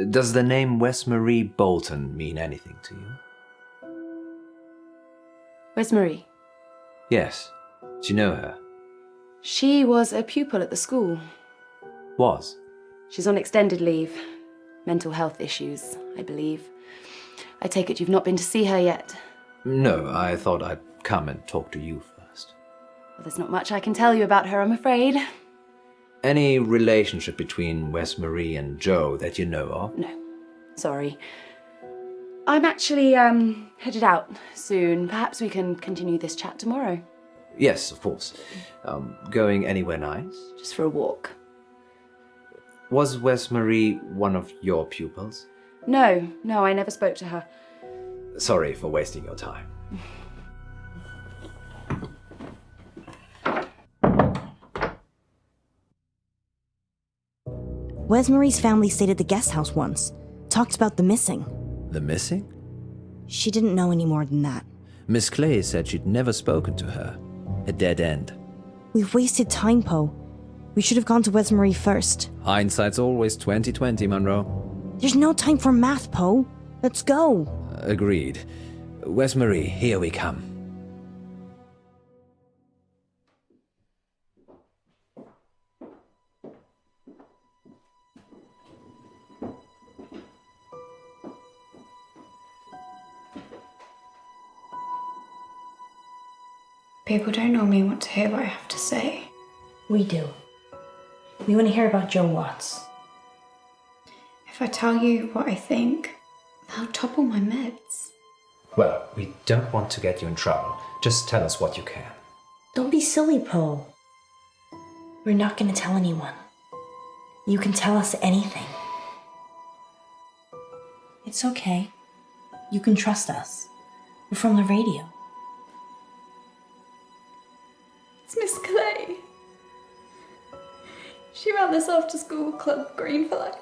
Does the name Wes Marie Bolton mean anything to you? Where's Marie? Yes. Do you know her? She was a pupil at the school. Was? She's on extended leave. Mental health issues, I believe. I take it you've not been to see her yet? No, I thought I'd come and talk to you first. Well, there's not much I can tell you about her, I'm afraid. Any relationship between Wes Marie and Jo that you know of? No, sorry. I'm actually, headed out soon. Perhaps we can continue this chat tomorrow. Yes, of course. Going anywhere nice? Just for a walk. Was Wes Marie one of your pupils? No, I never spoke to her. Sorry for wasting your time. Wes Marie's family stayed at the guest house once. Talked about the missing. The missing? She didn't know any more than that. Miss Clay said she'd never spoken to her. A dead end. We've wasted time, Poe. We should have gone to Wes Marie first. Hindsight's always 20/20, Munro. There's no time for math, Poe. Let's go. Agreed. Wes Marie, here we come. People don't normally want to hear what I have to say. We do. We want to hear about Jo Watts. If I tell you what I think, they'll topple my meds. Well, we don't want to get you in trouble. Just tell us what you can. Don't be silly, Poe. We're not going to tell anyone. You can tell us anything. It's okay. You can trust us. We're from the radio. It's Miss Clay. She ran this after-school club, Green for Life.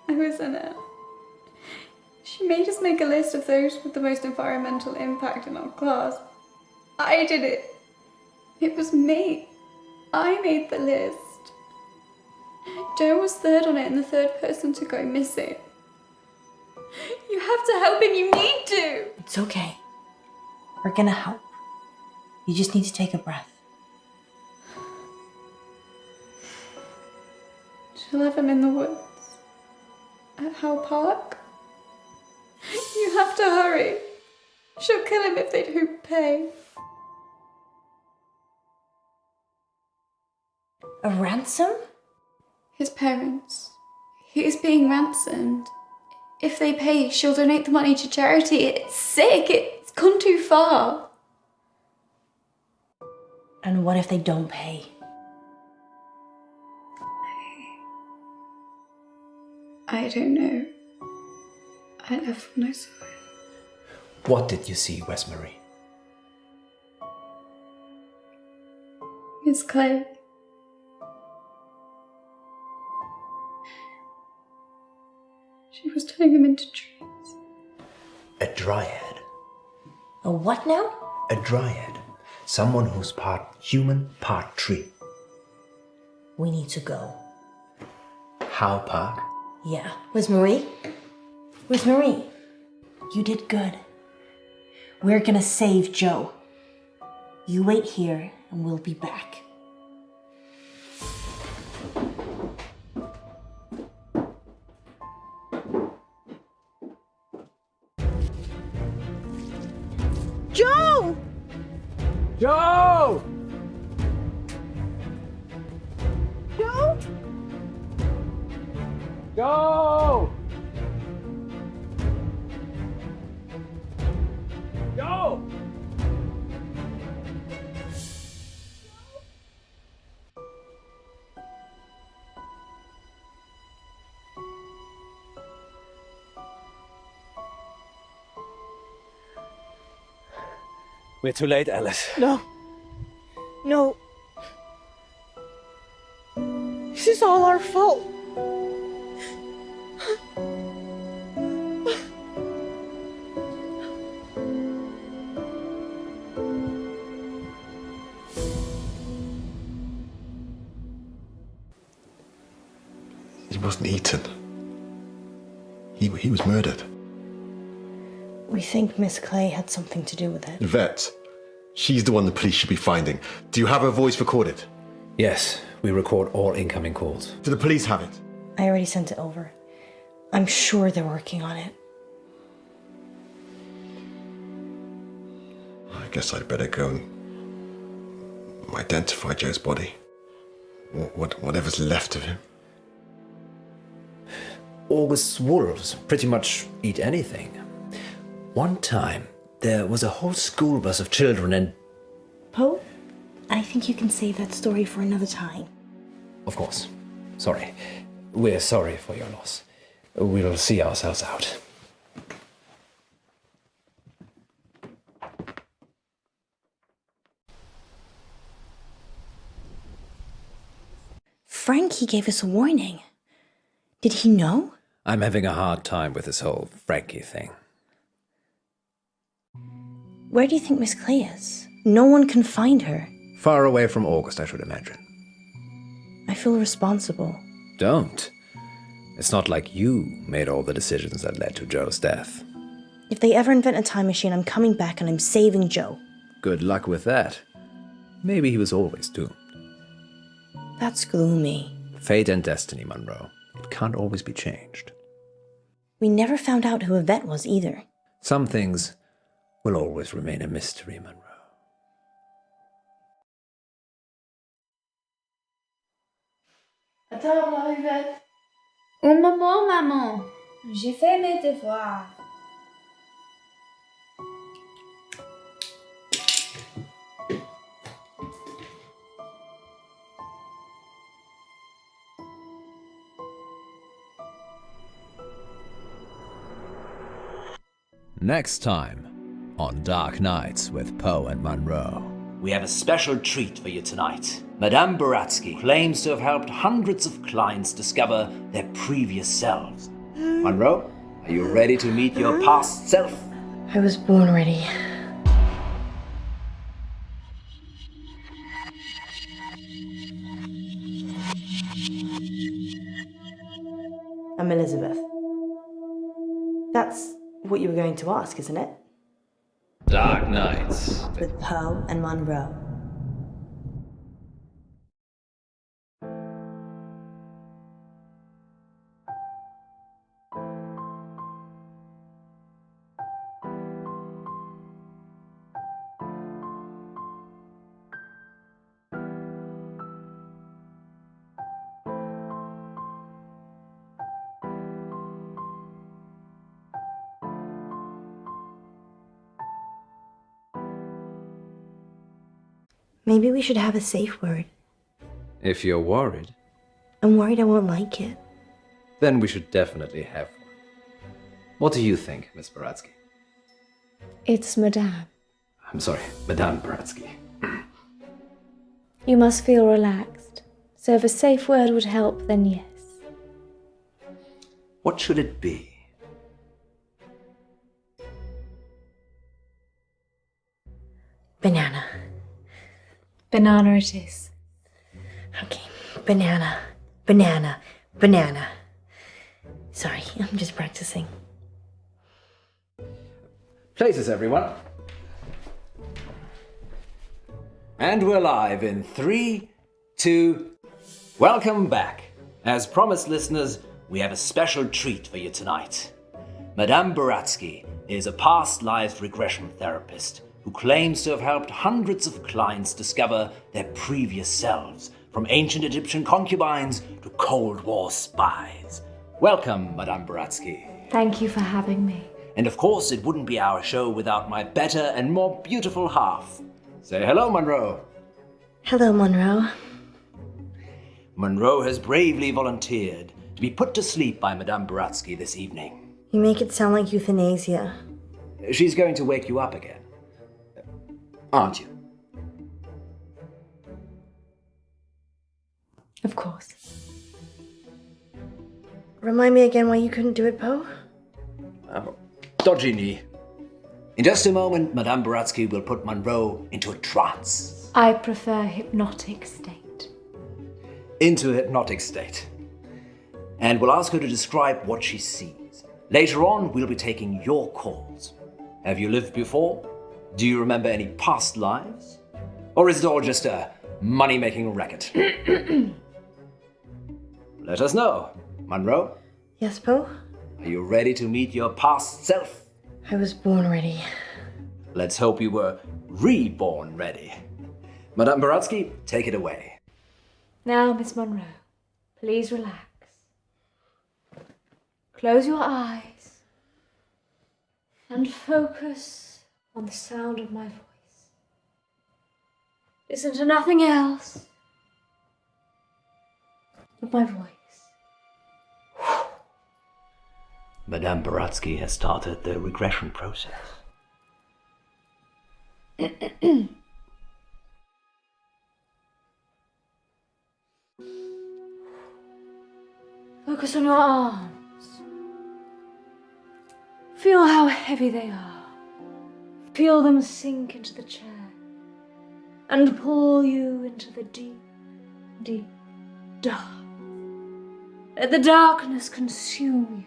I was in it. She made us make a list of those with the most environmental impact in our class. I did it. It was me. I made the list. Jo was third on it and the third person to go missing. You have to help him. You need to. It's okay. We're gonna help. You just need to take a breath. She'll have him in the woods. At Howe Park. You have to hurry. She'll kill him if they don't pay. A ransom? His parents. He is being ransomed. If they pay, she'll donate the money to charity. It's sick. It's gone too far. And what if they don't pay? I don't know. I left when I saw it. What did you see, Wes Marie? Miss Clay. She was turning them into trees. A dryad. A what now? A dryad. Someone who's part human, part tree. We need to go. How, Park? Yeah. Where's Marie? Where's Marie? You did good. We're gonna save Joe. You wait here and we'll be back. Joe! Joe! Joe? Joe! Joe! We're too late, Alice. No. No. This is all our fault. He wasn't eaten. He was murdered. We think Miss Clay had something to do with it. Vet. She's the one the police should be finding. Do you have her voice recorded? Yes, we record all incoming calls. Do the police have it? I already sent it over. I'm sure they're working on it. I guess I'd better go and identify Joe's body. Whatever's left of him. August's wolves pretty much eat anything. One time, there was a whole school bus of children and... Poe, I think you can save that story for another time. Of course. Sorry. We're sorry for your loss. We'll see ourselves out. Frankie gave us a warning. Did he know? I'm having a hard time with this whole Frankie thing. Where do you think Miss Clay is? No one can find her. Far away from August, I should imagine. I feel responsible. Don't. It's not like you made all the decisions that led to Joe's death. If they ever invent a time machine, I'm coming back and I'm saving Joe. Good luck with that. Maybe he was always doomed. That's gloomy. Fate and destiny, Munro. It can't always be changed. We never found out who Yvette was either. Some things will always remain a mystery, Munro. À table, Yvette. Un moment, maman. J'ai fait mes devoirs. Next time on Dark Nights with Poe and Munro. We have a special treat for you tonight. Madame Baratsky claims to have helped hundreds of clients discover their previous selves. Munro, are you ready to meet your past self? I was born ready. I'm Elizabeth. That's what you were going to ask, isn't it? Dark Nights With Poe and Munro. Maybe we should have a safe word. If you're worried, I'm worried I won't like it. then we should definitely have one. What do you think, Miss Baratsky? It's Madame. I'm sorry, Madame Baratsky. You must feel relaxed. So if a safe word would help, then yes. What should it be? Banana. Banana it is. Okay, banana, banana, banana. Sorry, I'm just practicing. Places, everyone. And we're live in 3, 2... Welcome back. As promised, listeners, we have a special treat for you tonight. Madame Buratsky is a past lives regression therapist who claims to have helped hundreds of clients discover their previous selves, from ancient Egyptian concubines to Cold War spies. Welcome, Madame Buratsky. Thank you for having me. And of course, it wouldn't be our show without my better and more beautiful half. Say hello, Munro. Hello, Munro. Munro has bravely volunteered to be put to sleep by Madame Buratsky this evening. You make it sound like euthanasia. She's going to wake you up again. Aren't you? Of course. Remind me again why you couldn't do it, Poe? Dodgy knee. In just a moment, Madame Buratsky will put Munro into a trance. I prefer hypnotic state. Into a hypnotic state. And we'll ask her to describe what she sees. Later on, we'll be taking your calls. Have you lived before? Do you remember any past lives? Or is it all just a money-making racket? Let us know. Munro? Yes, Poe? Are you ready to meet your past self? I was born ready. Let's hope you were reborn ready. Madame Buratsky, take it away. Now, Miss Munro, please relax. Close your eyes and focus on the sound of my voice. Listen to nothing else but my voice. Madame Buratsky has started the regression process. Focus on your arms. Feel how heavy they are. Feel them sink into the chair and pull you into the deep, deep dark. Let the darkness consume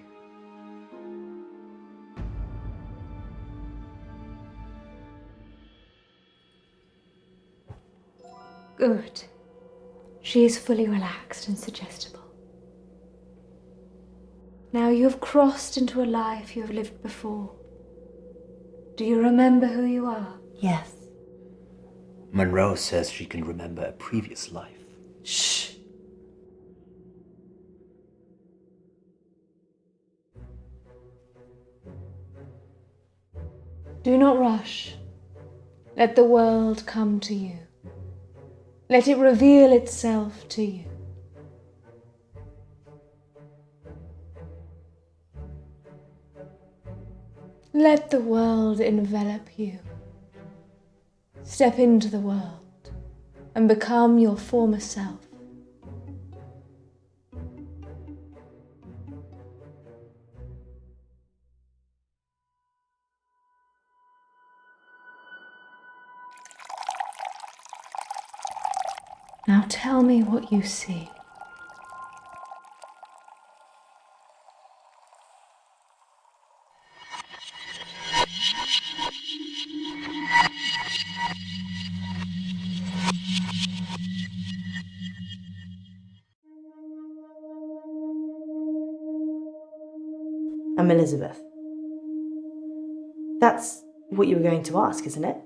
you. Good. She is fully relaxed and suggestible. Now you have crossed into a life you have lived before. Do you remember who you are? Yes. Munro says she can remember a previous life. Shh. Do not rush. Let the world come to you. Let it reveal itself to you. Let the world envelop you. Step into the world and become your former self. Now tell me what you see. I'm Elizabeth. That's what you were going to ask, isn't it?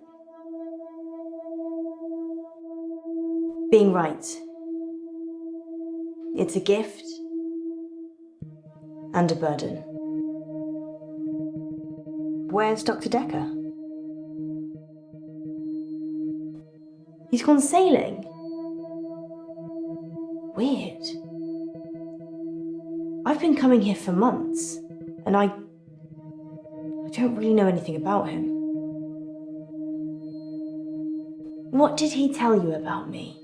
Being right. It's a gift and a burden. Where's Dr. Dekker? He's gone sailing. Weird. I've been coming here for months, and I don't really know anything about him. What did he tell you about me?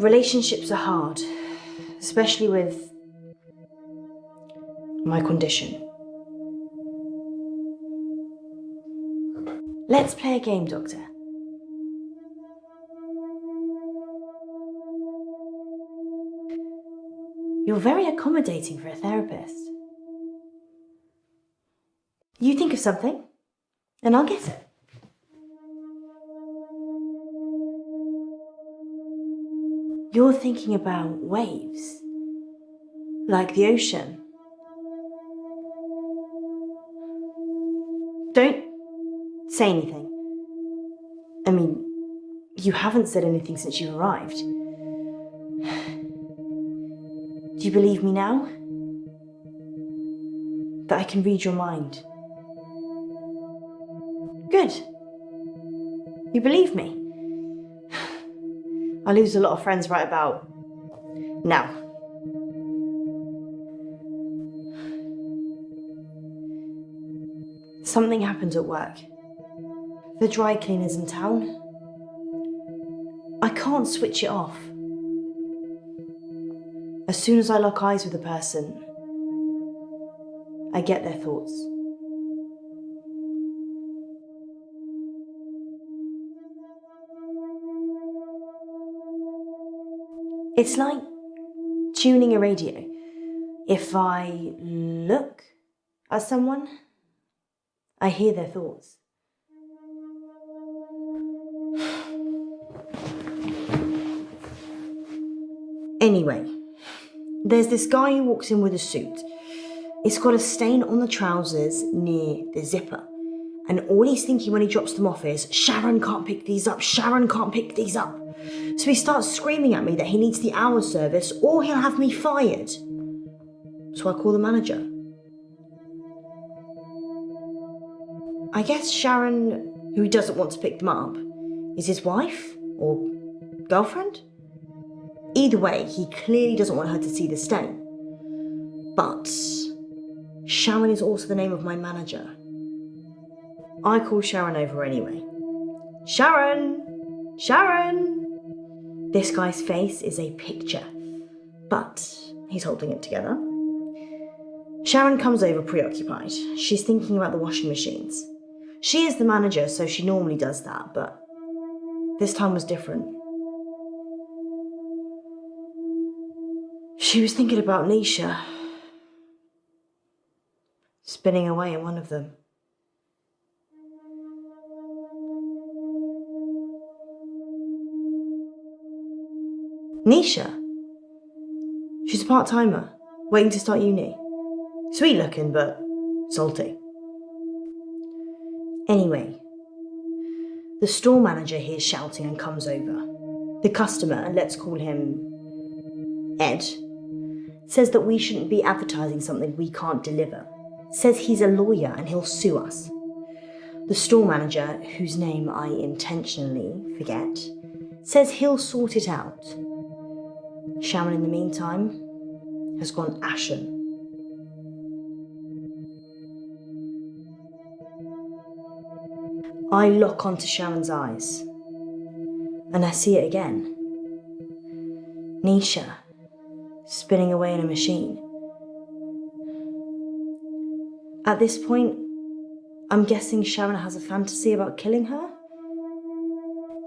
Relationships are hard, especially with my condition. Let's play a game, Doctor. You're very accommodating for a therapist. You think of something, and I'll get it. You're thinking about waves, like the ocean. Don't say anything. I mean, you haven't said anything since you arrived. Do you believe me now? That I can read your mind? Good. You believe me? I lose a lot of friends right about now. Something happened at work. The dry cleaner's in town. I can't switch it off. As soon as I lock eyes with a person, I get their thoughts. It's like tuning a radio. If I look at someone, I hear their thoughts. Anyway, there's this guy who walks in with a suit. It's got a stain on the trousers near the zipper. And all he's thinking when he drops them off is, Sharon can't pick these up, Sharon can't pick these up. So he starts screaming at me that he needs the hour service or he'll have me fired. So I call the manager. I guess Sharon, who doesn't want to pick them up, is his wife or girlfriend? Either way, he clearly doesn't want her to see the stain. But Sharon is also the name of my manager. I call Sharon over anyway. Sharon! Sharon! This guy's face is a picture, but he's holding it together. Sharon comes over preoccupied. She's thinking about the washing machines. She is the manager, so she normally does that, but this time was different. She was thinking about Nisha, spinning away in one of them. Nisha? She's a part-timer, waiting to start uni. Sweet looking, but salty. Anyway, the store manager hears shouting and comes over. The customer, let's call him Ed, says that we shouldn't be advertising something we can't deliver. Says he's a lawyer and he'll sue us. The store manager, whose name I intentionally forget, says he'll sort it out. Sharon, in the meantime, has gone ashen. I lock onto Sharon's eyes, and I see it again. Nisha, spinning away in a machine. At this point, I'm guessing Sharon has a fantasy about killing her.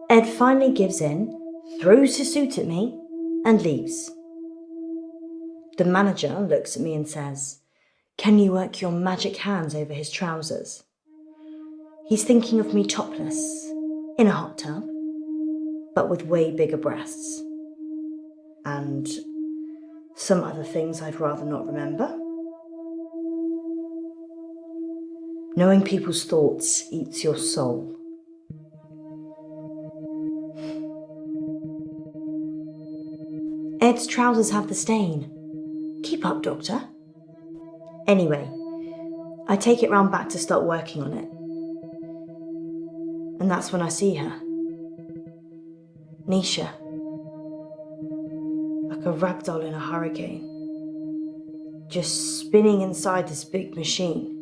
Ed finally gives in, throws his suit at me, and leaves. The manager looks at me and says, "Can you work your magic hands over his trousers?" He's thinking of me topless, in a hot tub, but with way bigger breasts. And some other things I'd rather not remember. Knowing people's thoughts eats your soul. Ed's trousers have the stain. Keep up, Doctor. Anyway, I take it round back to start working on it. And that's when I see her. Nisha. Like a ragdoll in a hurricane. Just spinning inside this big machine.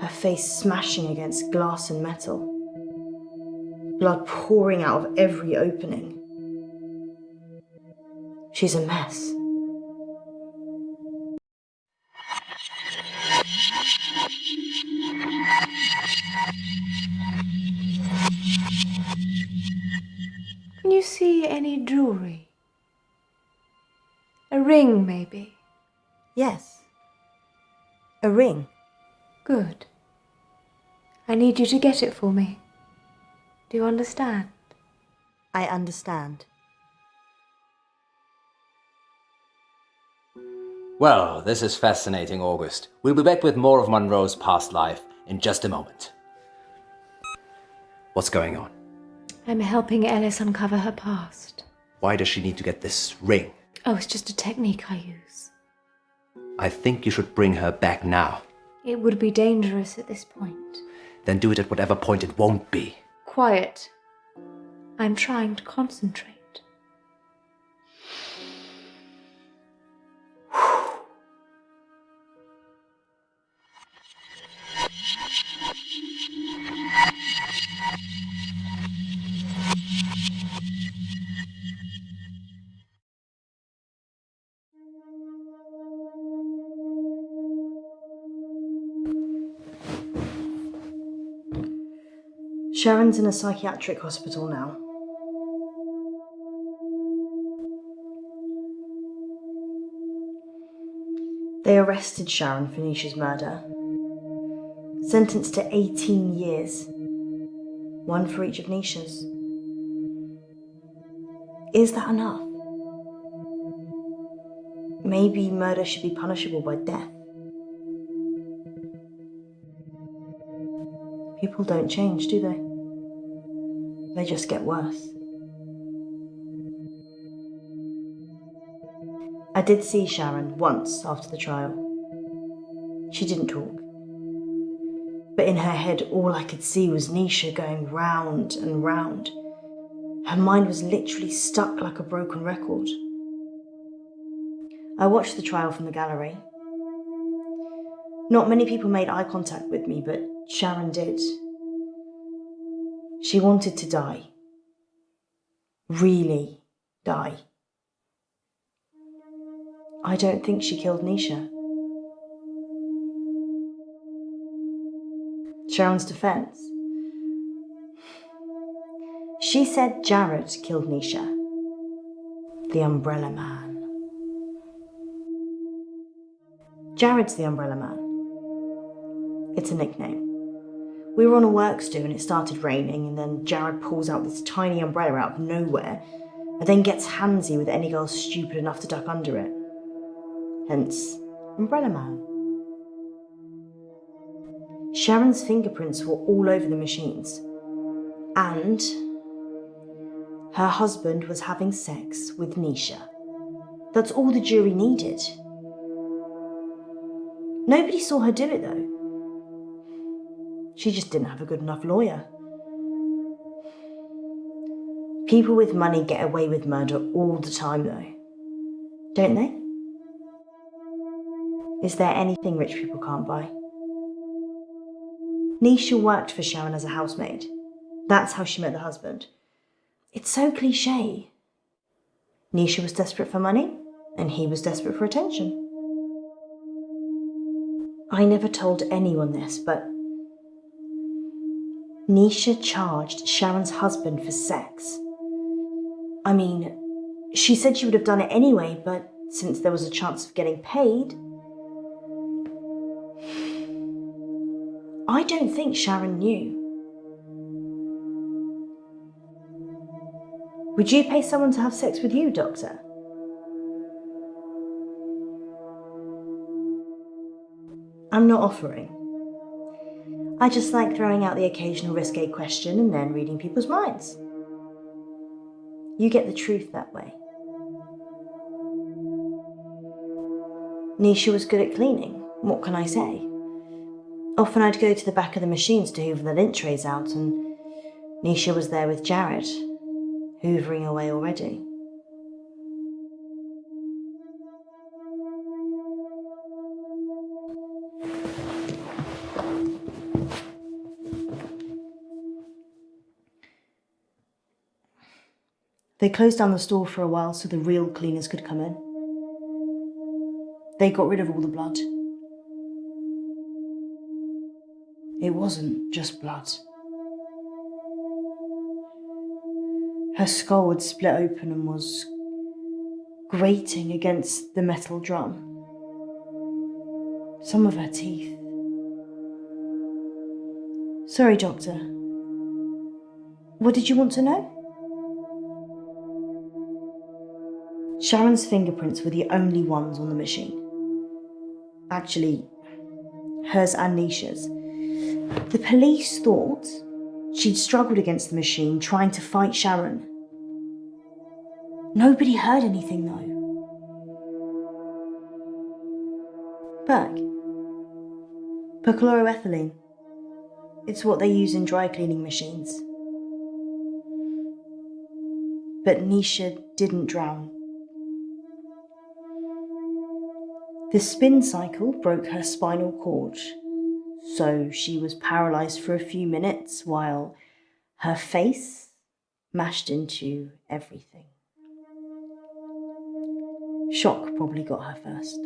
Her face smashing against glass and metal. Blood pouring out of every opening. She's a mess. Can you see any jewelry? A ring, maybe? Yes. A ring. Good. I need you to get it for me. Do you understand? I understand. Well, this is fascinating, August. We'll be back with more of Munro's past life in just a moment. What's going on? I'm helping Ellis uncover her past. Why does she need to get this ring? Oh, it's just a technique I use. I think you should bring her back now. It would be dangerous at this point. Then do it at whatever point it won't be. Quiet. I'm trying to concentrate. Sharon's in a psychiatric hospital now. They arrested Sharon for Nisha's murder. Sentenced to 18 years. One for each of Nisha's. Is that enough? Maybe murder should be punishable by death. People don't change, do they? They just get worse. I did see Sharon once after the trial. She didn't talk. But in her head, all I could see was Nisha going round and round. Her mind was literally stuck like a broken record. I watched the trial from the gallery. Not many people made eye contact with me, but Sharon did. She wanted to die. Really die. I don't think she killed Nisha. Sharon's defense. She said Jared killed Nisha. The Umbrella Man. Jared's the Umbrella Man. It's a nickname. We were on a works do and it started raining, and then Jared pulls out this tiny umbrella out of nowhere and then gets handsy with any girl stupid enough to duck under it. Hence, Umbrella Man. Sharon's fingerprints were all over the machines. And her husband was having sex with Nisha. That's all the jury needed. Nobody saw her do it though. She just didn't have a good enough lawyer. People with money get away with murder all the time though. Don't they? Is there anything rich people can't buy? Nisha worked for Sharon as a housemaid. That's how she met the husband. It's so cliche. Nisha was desperate for money, and he was desperate for attention. I never told anyone this, but Nisha charged Sharon's husband for sex. I mean, she said she would have done it anyway, but since there was a chance of getting paid, I don't think Sharon knew. Would you pay someone to have sex with you, Doctor? I'm not offering. I just like throwing out the occasional risque question and then reading people's minds. You get the truth that way. Nisha was good at cleaning. What can I say? Often I'd go to the back of the machines to hoover the lint trays out, and Nisha was there with Jared, hoovering away already. They closed down the store for a while so the real cleaners could come in. They got rid of all the blood. It wasn't just blood. Her skull had split open and was grating against the metal drum. Some of her teeth. Sorry, Doctor. What did you want to know? Sharon's fingerprints were the only ones on the machine. Actually, hers and Nisha's. The police thought she'd struggled against the machine trying to fight Sharon. Nobody heard anything though. Berg. Perchloroethylene. It's what they use in dry cleaning machines. But Nisha didn't drown. The spin cycle broke her spinal cord, so she was paralysed for a few minutes while her face mashed into everything. Shock probably got her first.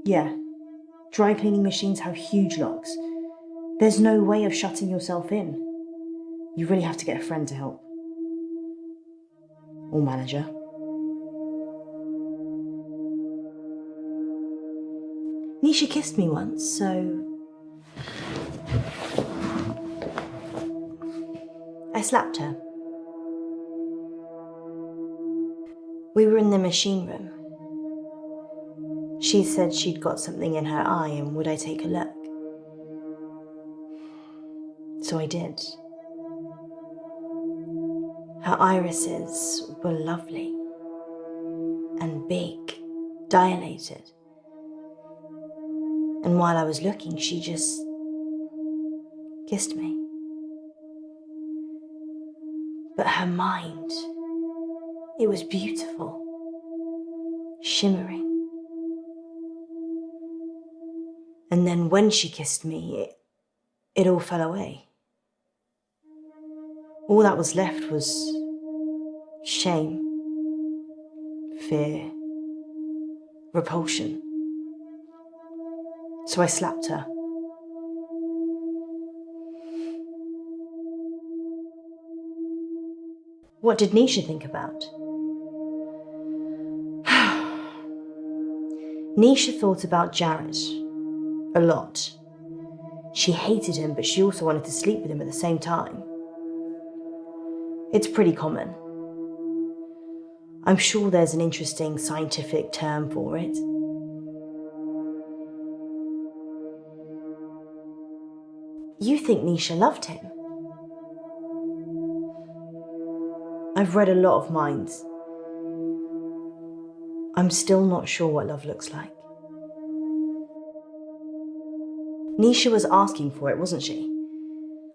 Yeah, dry cleaning machines have huge locks. There's no way of shutting yourself in. You really have to get a friend to help. Or manager. Nisha kissed me once, so I slapped her. We were in the machine room. She said she'd got something in her eye and would I take a look? So I did. Her irises were lovely and big, dilated. And while I was looking, she just kissed me. But her mind, it was beautiful, shimmering. And then when she kissed me, it all fell away. All that was left was shame, fear, repulsion. So I slapped her. What did Nisha think about? Nisha thought about Jared a lot. She hated him, but she also wanted to sleep with him at the same time. It's pretty common. I'm sure there's an interesting scientific term for it. You think Nisha loved him? I've read a lot of minds. I'm still not sure what love looks like. Nisha was asking for it, wasn't she?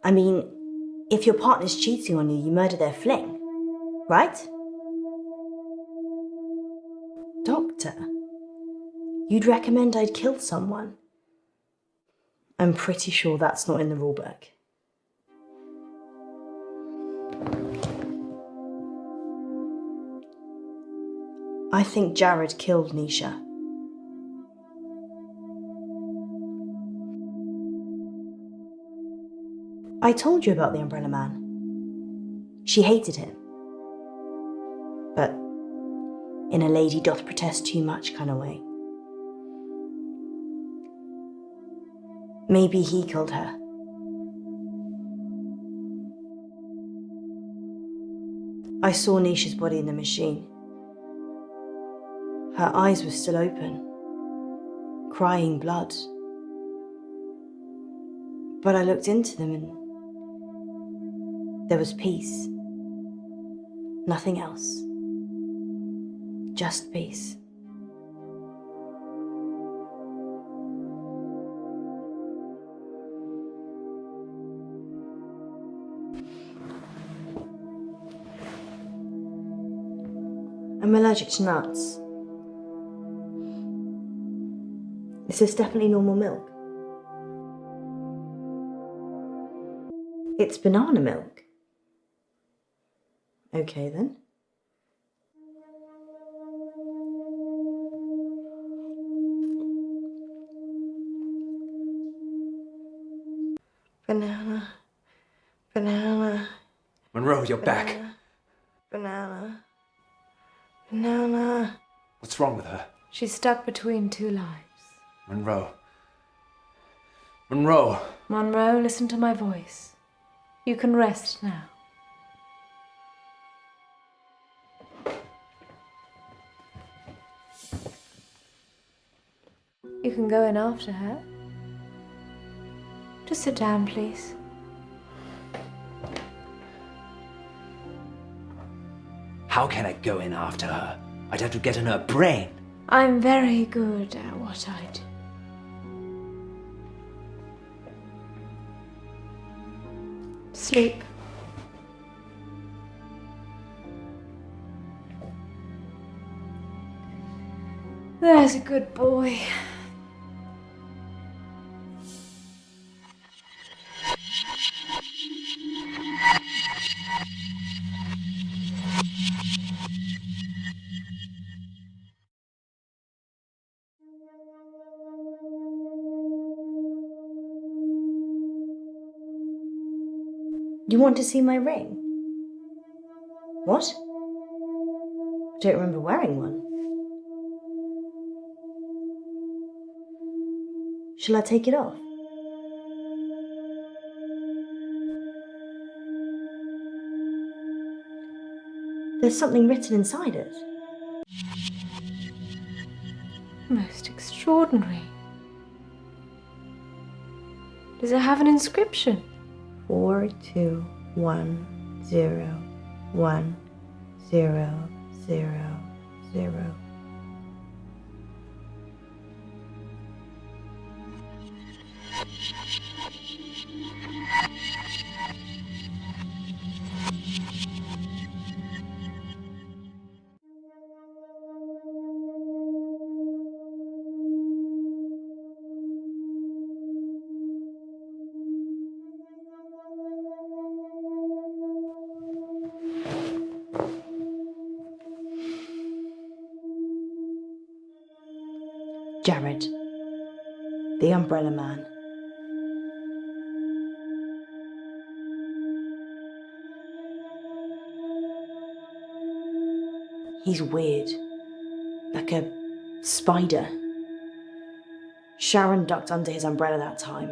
I mean, if your partner's cheating on you, you murder their fling, right? Doctor, you'd recommend I'd kill someone? I'm pretty sure that's not in the rulebook. I think Jared killed Nisha. I told you about the Umbrella Man. She hated him. But in a lady doth protest too much kind of way. Maybe he killed her. I saw Nisha's body in the machine. Her eyes were still open, crying blood. But I looked into them and there was peace. Nothing else. Just peace. I'm allergic to nuts. Is this definitely normal milk? It's banana milk. Okay then. Banana. Banana. Munro, you're back. Banana. Banana. What's wrong with her? She's stuck between two lives. Munro. Munro. Munro, listen to my voice. You can rest now. You can go in after her. Just sit down, please. How can I go in after her? I'd have to get in her brain. I'm very good at what I do. Sleep. There's a good boy. You want to see my ring? What? I don't remember wearing one. Shall I take it off? There's something written inside it. Most extraordinary. Does it have an inscription? 421010000. Jared, the Umbrella Man. He's weird, like a spider. Sharon ducked under his umbrella that time,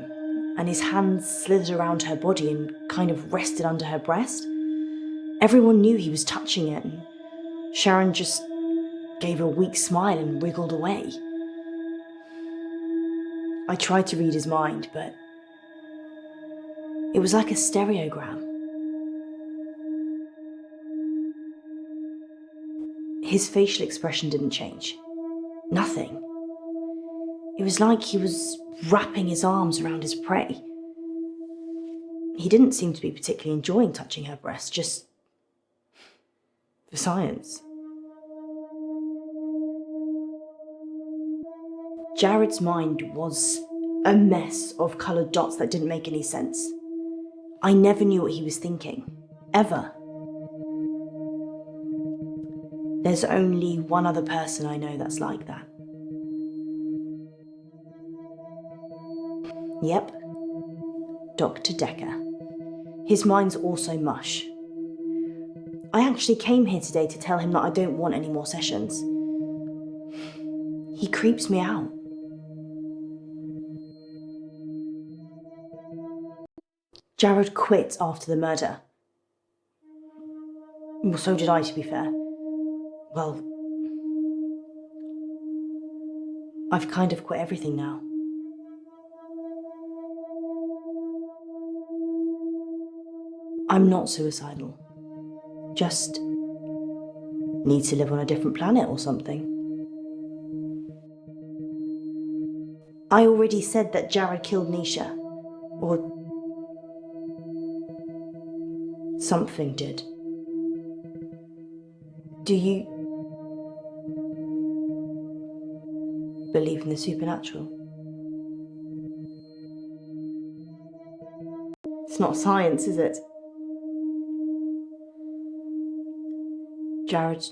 and his hands slithered around her body and kind of rested under her breast. Everyone knew he was touching it, and Sharon just gave a weak smile and wriggled away. I tried to read his mind, but it was like a stereogram. His facial expression didn't change. Nothing. It was like he was wrapping his arms around his prey. He didn't seem to be particularly enjoying touching her breast, just for science. Jared's mind was a mess of coloured dots that didn't make any sense. I never knew what he was thinking. Ever. There's only one other person I know that's like that. Yep. Dr. Dekker. His mind's also mush. I actually came here today to tell him that I don't want any more sessions. He creeps me out. Jared quit after the murder. Well, so did I, to be fair. Well, I've kind of quit everything now. I'm not suicidal. Just need to live on a different planet or something. I already said that Jared killed Nisha. Or something did. Do you believe in the supernatural? It's not science, is it? Jared.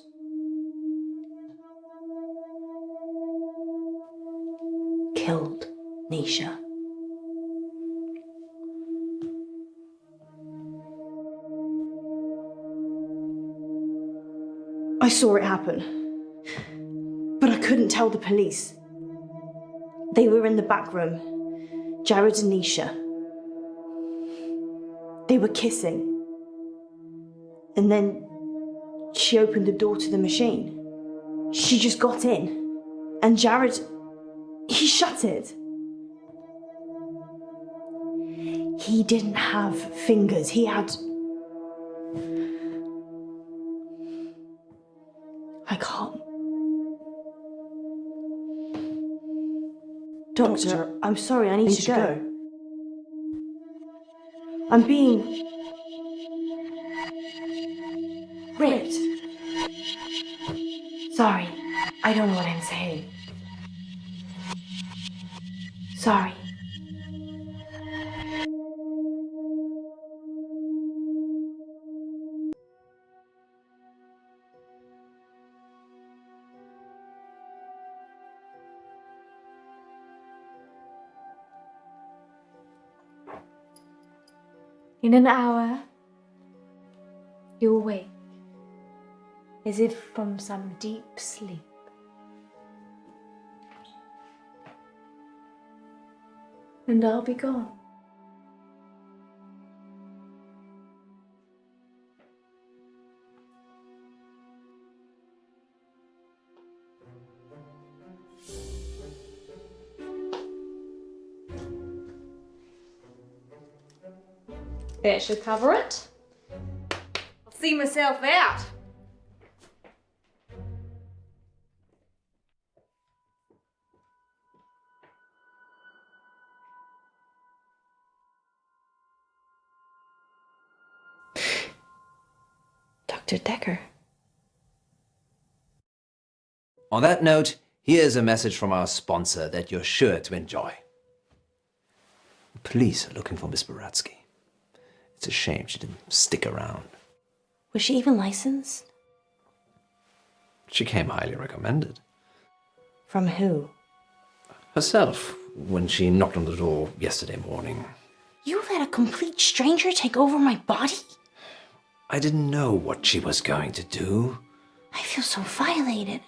Killed Nisha. I saw it happen, but I couldn't tell the police. They were in the back room, Jared and Nisha. They were kissing. And then she opened the door to the machine. She just got in, and Jared, he shut it. He didn't have fingers, he had... I can't. Doctor, I'm sorry, I need to go. I'm being... raped. Sorry, I don't know what I'm saying. Sorry. In an hour, you'll wake, as if from some deep sleep. And I'll be gone. That should cover it. I'll see myself out. Dr. Dekker. On that note, here's a message from our sponsor that you're sure to enjoy. The police are looking for Miss Baratsky. It's a shame she didn't stick around. Was she even licensed? She came highly recommended. From who? Herself, when she knocked on the door yesterday morning. You let a complete stranger take over my body? I didn't know what she was going to do. I feel so violated.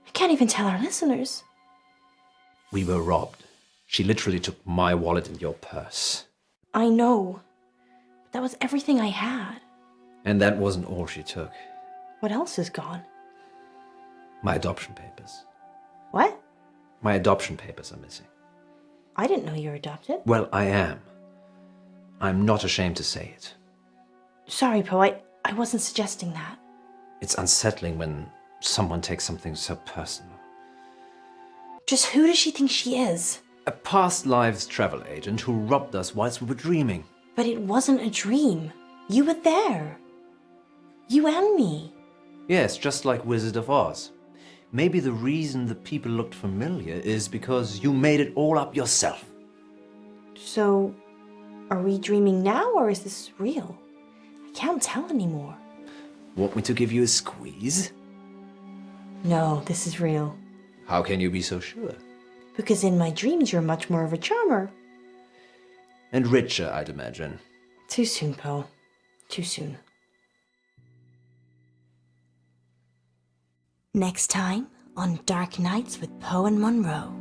I can't even tell our listeners. We were robbed. She literally took my wallet and your purse. I know. But that was everything I had. And that wasn't all she took. What else is gone? My adoption papers. What? My adoption papers are missing. I didn't know you were adopted. Well, I am. I'm not ashamed to say it. Sorry, Poe, I wasn't suggesting that. It's unsettling when someone takes something so personal. Just who does she think she is? A past lives travel agent who robbed us whilst we were dreaming. But it wasn't a dream. You were there. You and me. Yes, just like Wizard of Oz. Maybe the reason the people looked familiar is because you made it all up yourself. So, are we dreaming now or is this real? I can't tell anymore. Want me to give you a squeeze? No, this is real. How can you be so sure? Because in my dreams you're much more of a charmer. And richer, I'd imagine. Too soon, Poe. Too soon. Next time on Dark Nights with Poe and Munro.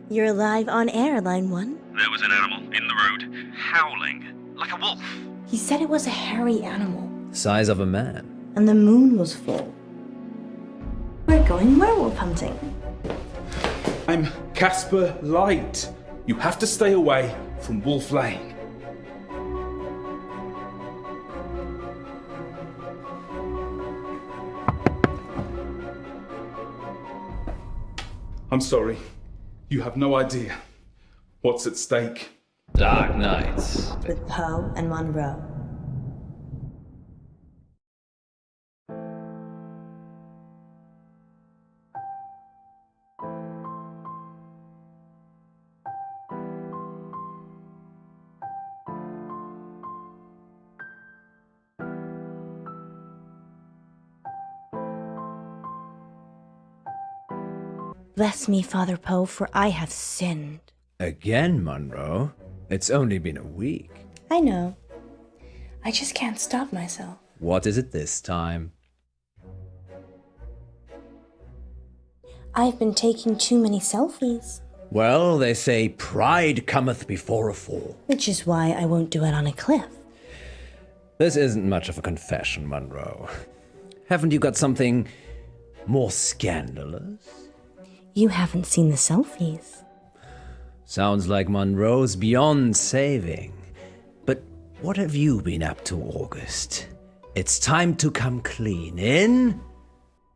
You're live on air, Line 1. There was an animal in the road, howling, like a wolf. He said it was a hairy animal. The size of a man. And the moon was full. We're going werewolf hunting. I'm Casper Light. You have to stay away from Wolf Lane. I'm sorry. You have no idea what's at stake. Dark Nights with Poe and Munro. Bless me, Father Poe, for I have sinned. Again, Munro? It's only been a week. I know. I just can't stop myself. What is it this time? I've been taking too many selfies. Well, they say pride cometh before a fall. Which is why I won't do it on a cliff. This isn't much of a confession, Munro. Haven't you got something more scandalous? You haven't seen the selfies. Sounds like Munro's beyond saving. But what have you been up to, August? It's time to come clean in...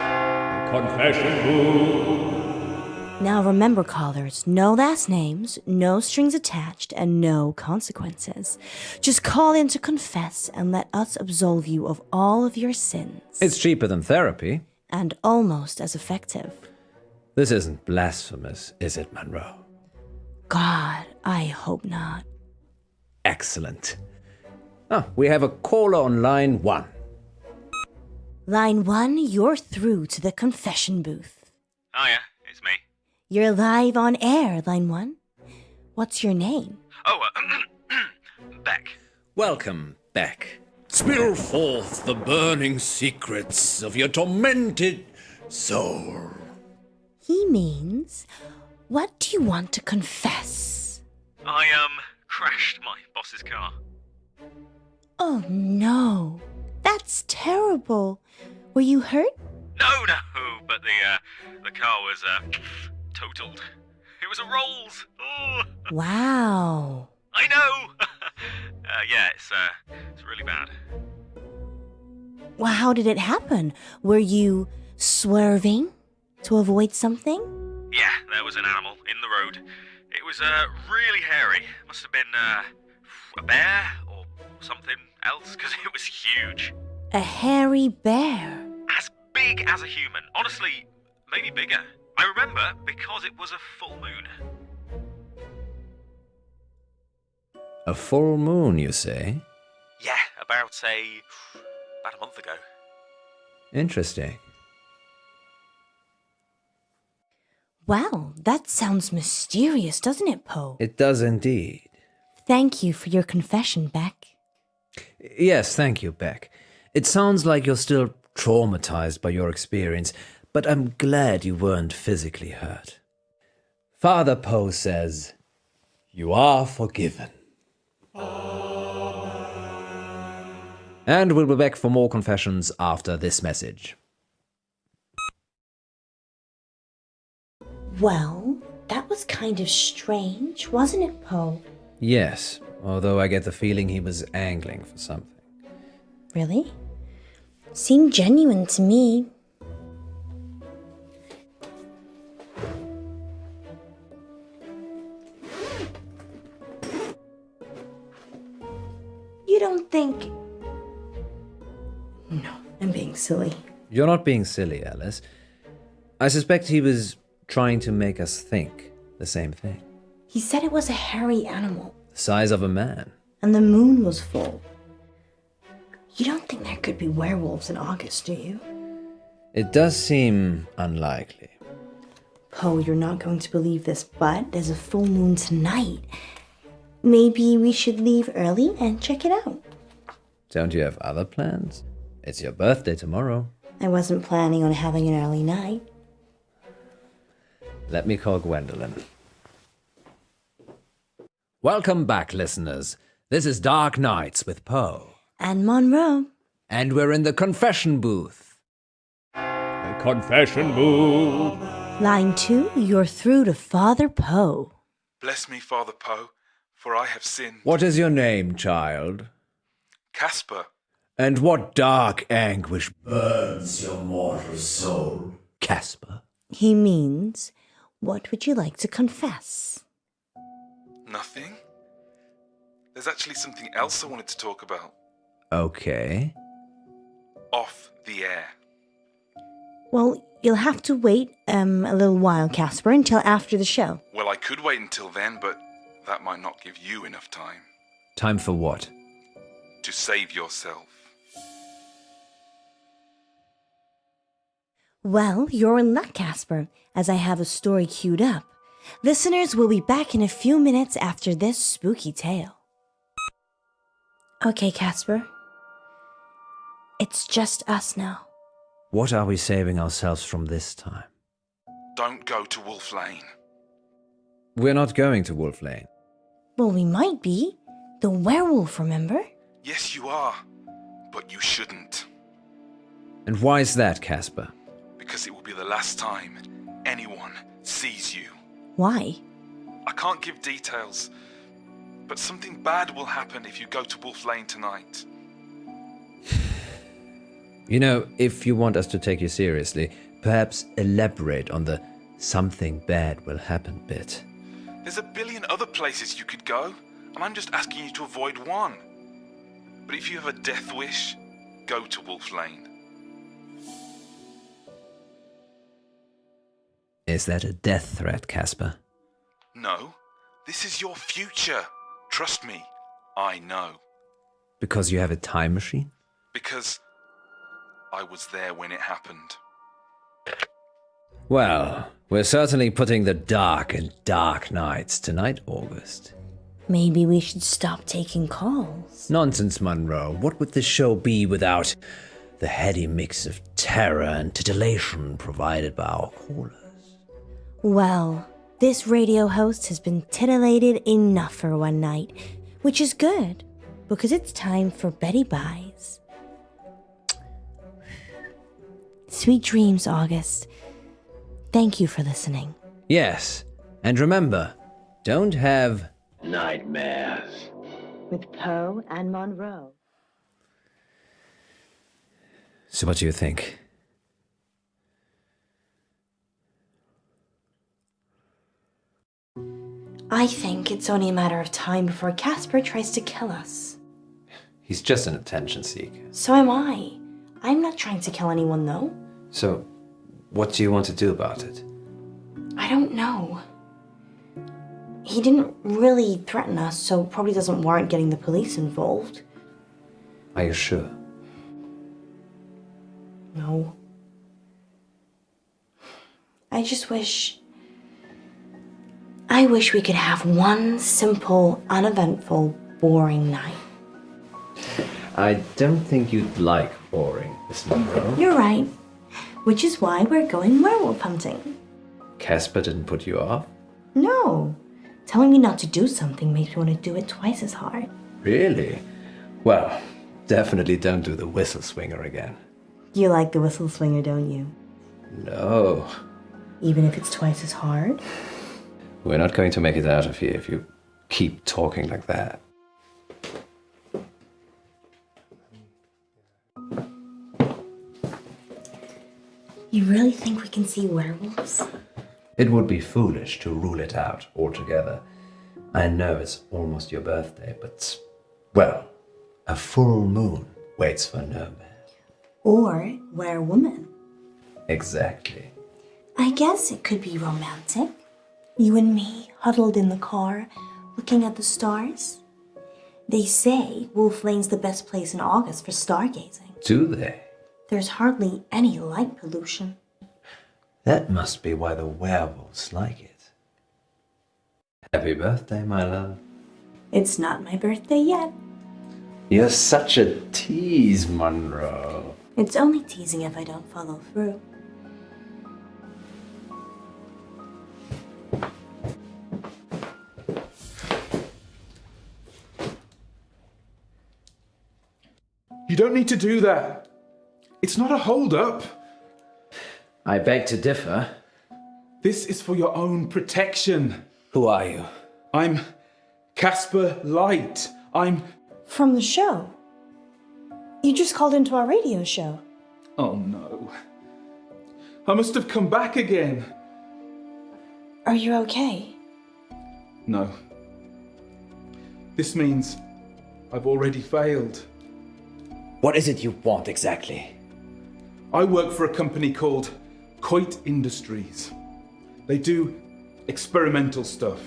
Confession booth. Now remember, callers, no last names, no strings attached, and no consequences. Just call in to confess and let us absolve you of all of your sins. It's cheaper than therapy. And almost as effective. This isn't blasphemous, is it, Munro? God, I hope not. Excellent. We have a caller on line 1. Line 1, you're through to the confession booth. Hiya, it's me. You're live on air, Line 1. What's your name? Oh, Beck. Welcome, Beck. Spill forth the burning secrets of your tormented soul. He means, what do you want to confess? I, crashed my boss's car. Oh no, that's terrible. Were you hurt? No, but the car was, totaled. It was a Rolls. Oh. Wow. I know. Yeah, it's really bad. Well, how did it happen? Were you swerving to avoid something? Yeah, there was an animal in the road. It was, really hairy. Must have been, a bear or something else, because it was huge. A hairy bear? As big as a human. Honestly, maybe bigger. I remember because it was a full moon. A full moon, you say? Yeah, about a month ago. Interesting. Well, that sounds mysterious, doesn't it, Poe? It does indeed. Thank you for your confession, Beck. Yes, thank you, Beck. It sounds like you're still traumatized by your experience, but I'm glad you weren't physically hurt. Father Poe says, you are forgiven. And we'll be back for more confessions after this message. Well, that was kind of strange, wasn't it, Poe? Yes, although I get the feeling he was angling for something. Really? Seemed genuine to me. You don't think... No, I'm being silly. You're not being silly, Alice. I suspect he was trying to make us think the same thing. He said it was a hairy animal. The size of a man. And the moon was full. You don't think there could be werewolves in August, do you? It does seem unlikely. Poe, you're not going to believe this, but there's a full moon tonight. Maybe we should leave early and check it out. Don't you have other plans? It's your birthday tomorrow. I wasn't planning on having an early night. Let me call Gwendolyn. Welcome back, listeners. This is Dark Nights with Poe. And Munro. And we're in the confession booth. The confession booth. Line 2, you're through to Father Poe. Bless me, Father Poe, for I have sinned. What is your name, child? Casper. And what dark anguish burns your mortal soul, Casper? He means, what would you like to confess? Nothing. There's actually something else I wanted to talk about. Okay. Off the air. Well, you'll have to wait a little while, Casper, until after the show. Well, I could wait until then, but that might not give you enough time. Time for what? To save yourself. Well, you're in luck, Casper, as I have a story queued up. Listeners will be back in a few minutes after this spooky tale. Okay, Casper. It's just us now. What are we saving ourselves from this time? Don't go to Wolf Lane. We're not going to Wolf Lane. Well, we might be. The werewolf, remember? Yes, you are. But you shouldn't. And why is that, Casper? Because it will be the last time anyone sees you. Why? I can't give details, but something bad will happen if you go to Wolf Lane tonight. You know, if you want us to take you seriously, perhaps elaborate on the something bad will happen bit. There's a billion other places you could go, and I'm just asking you to avoid one. But if you have a death wish, go to Wolf Lane. Is that a death threat, Casper? No, this is your future. Trust me, I know. Because you have a time machine? Because I was there when it happened. Well, we're certainly putting the dark in dark nights tonight, August. Maybe we should stop taking calls. Nonsense, Munro. What would this show be without the heady mix of terror and titillation provided by our callers? Well, this radio host has been titillated enough for one night, which is good, because it's time for Betty Buys. Sweet dreams, August. Thank you for listening. Yes, and remember, don't have nightmares. With Poe and Munro. So what do you think? I think it's only a matter of time before Casper tries to kill us. He's just an attention seeker. So am I. I'm not trying to kill anyone, though. So, what do you want to do about it? I don't know. He didn't really threaten us, so probably doesn't warrant getting the police involved. Are you sure? No. I wish we could have one simple, uneventful, boring night. I don't think you'd like boring, Miss Munro. You're right. Which is why we're going werewolf hunting. Casper didn't put you off? No. Telling me not to do something makes me want to do it twice as hard. Really? Well, definitely don't do the whistle swinger again. You like the whistle swinger, don't you? No. Even if it's twice as hard? We're not going to make it out of here if you keep talking like that. You really think we can see werewolves? It would be foolish to rule it out altogether. I know it's almost your birthday, but, well, a full moon waits for no man. Or werewoman. Exactly. I guess it could be romantic. You and me, huddled in the car, looking at the stars. They say Wolf Lane's the best place in August for stargazing. Do they? There's hardly any light pollution. That must be why the werewolves like it. Happy birthday, my love. It's not my birthday yet. You're such a tease, Munro. It's only teasing if I don't follow through. You don't need to do that. It's not a hold-up. I beg to differ. This is for your own protection. Who are you? I'm Casper Light. I'm... From the show. You just called into our radio show. Oh no. I must have come back again. Are you okay? No. This means I've already failed. What is it you want exactly? I work for a company called Coit Industries. They do experimental stuff.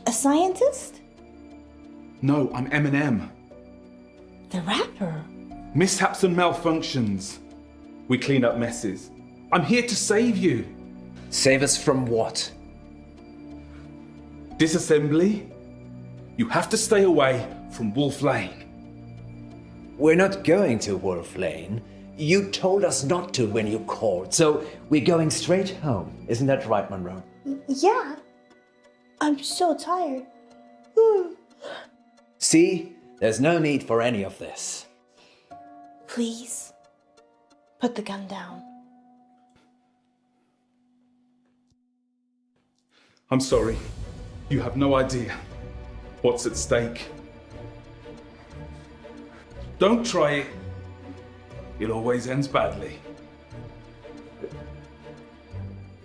A scientist? No, I'm Eminem. The rapper? Mishaps and malfunctions. We clean up messes. I'm here to save you. Save us from what? Disassembly? You have to stay away from Wolf Lane. We're not going to Wolf Lane. You told us not to when you called, so we're going straight home. Isn't that right, Munro? Yeah. I'm so tired. See? There's no need for any of this. Please, put the gun down. I'm sorry. You have no idea what's at stake. Don't try it. It always ends badly.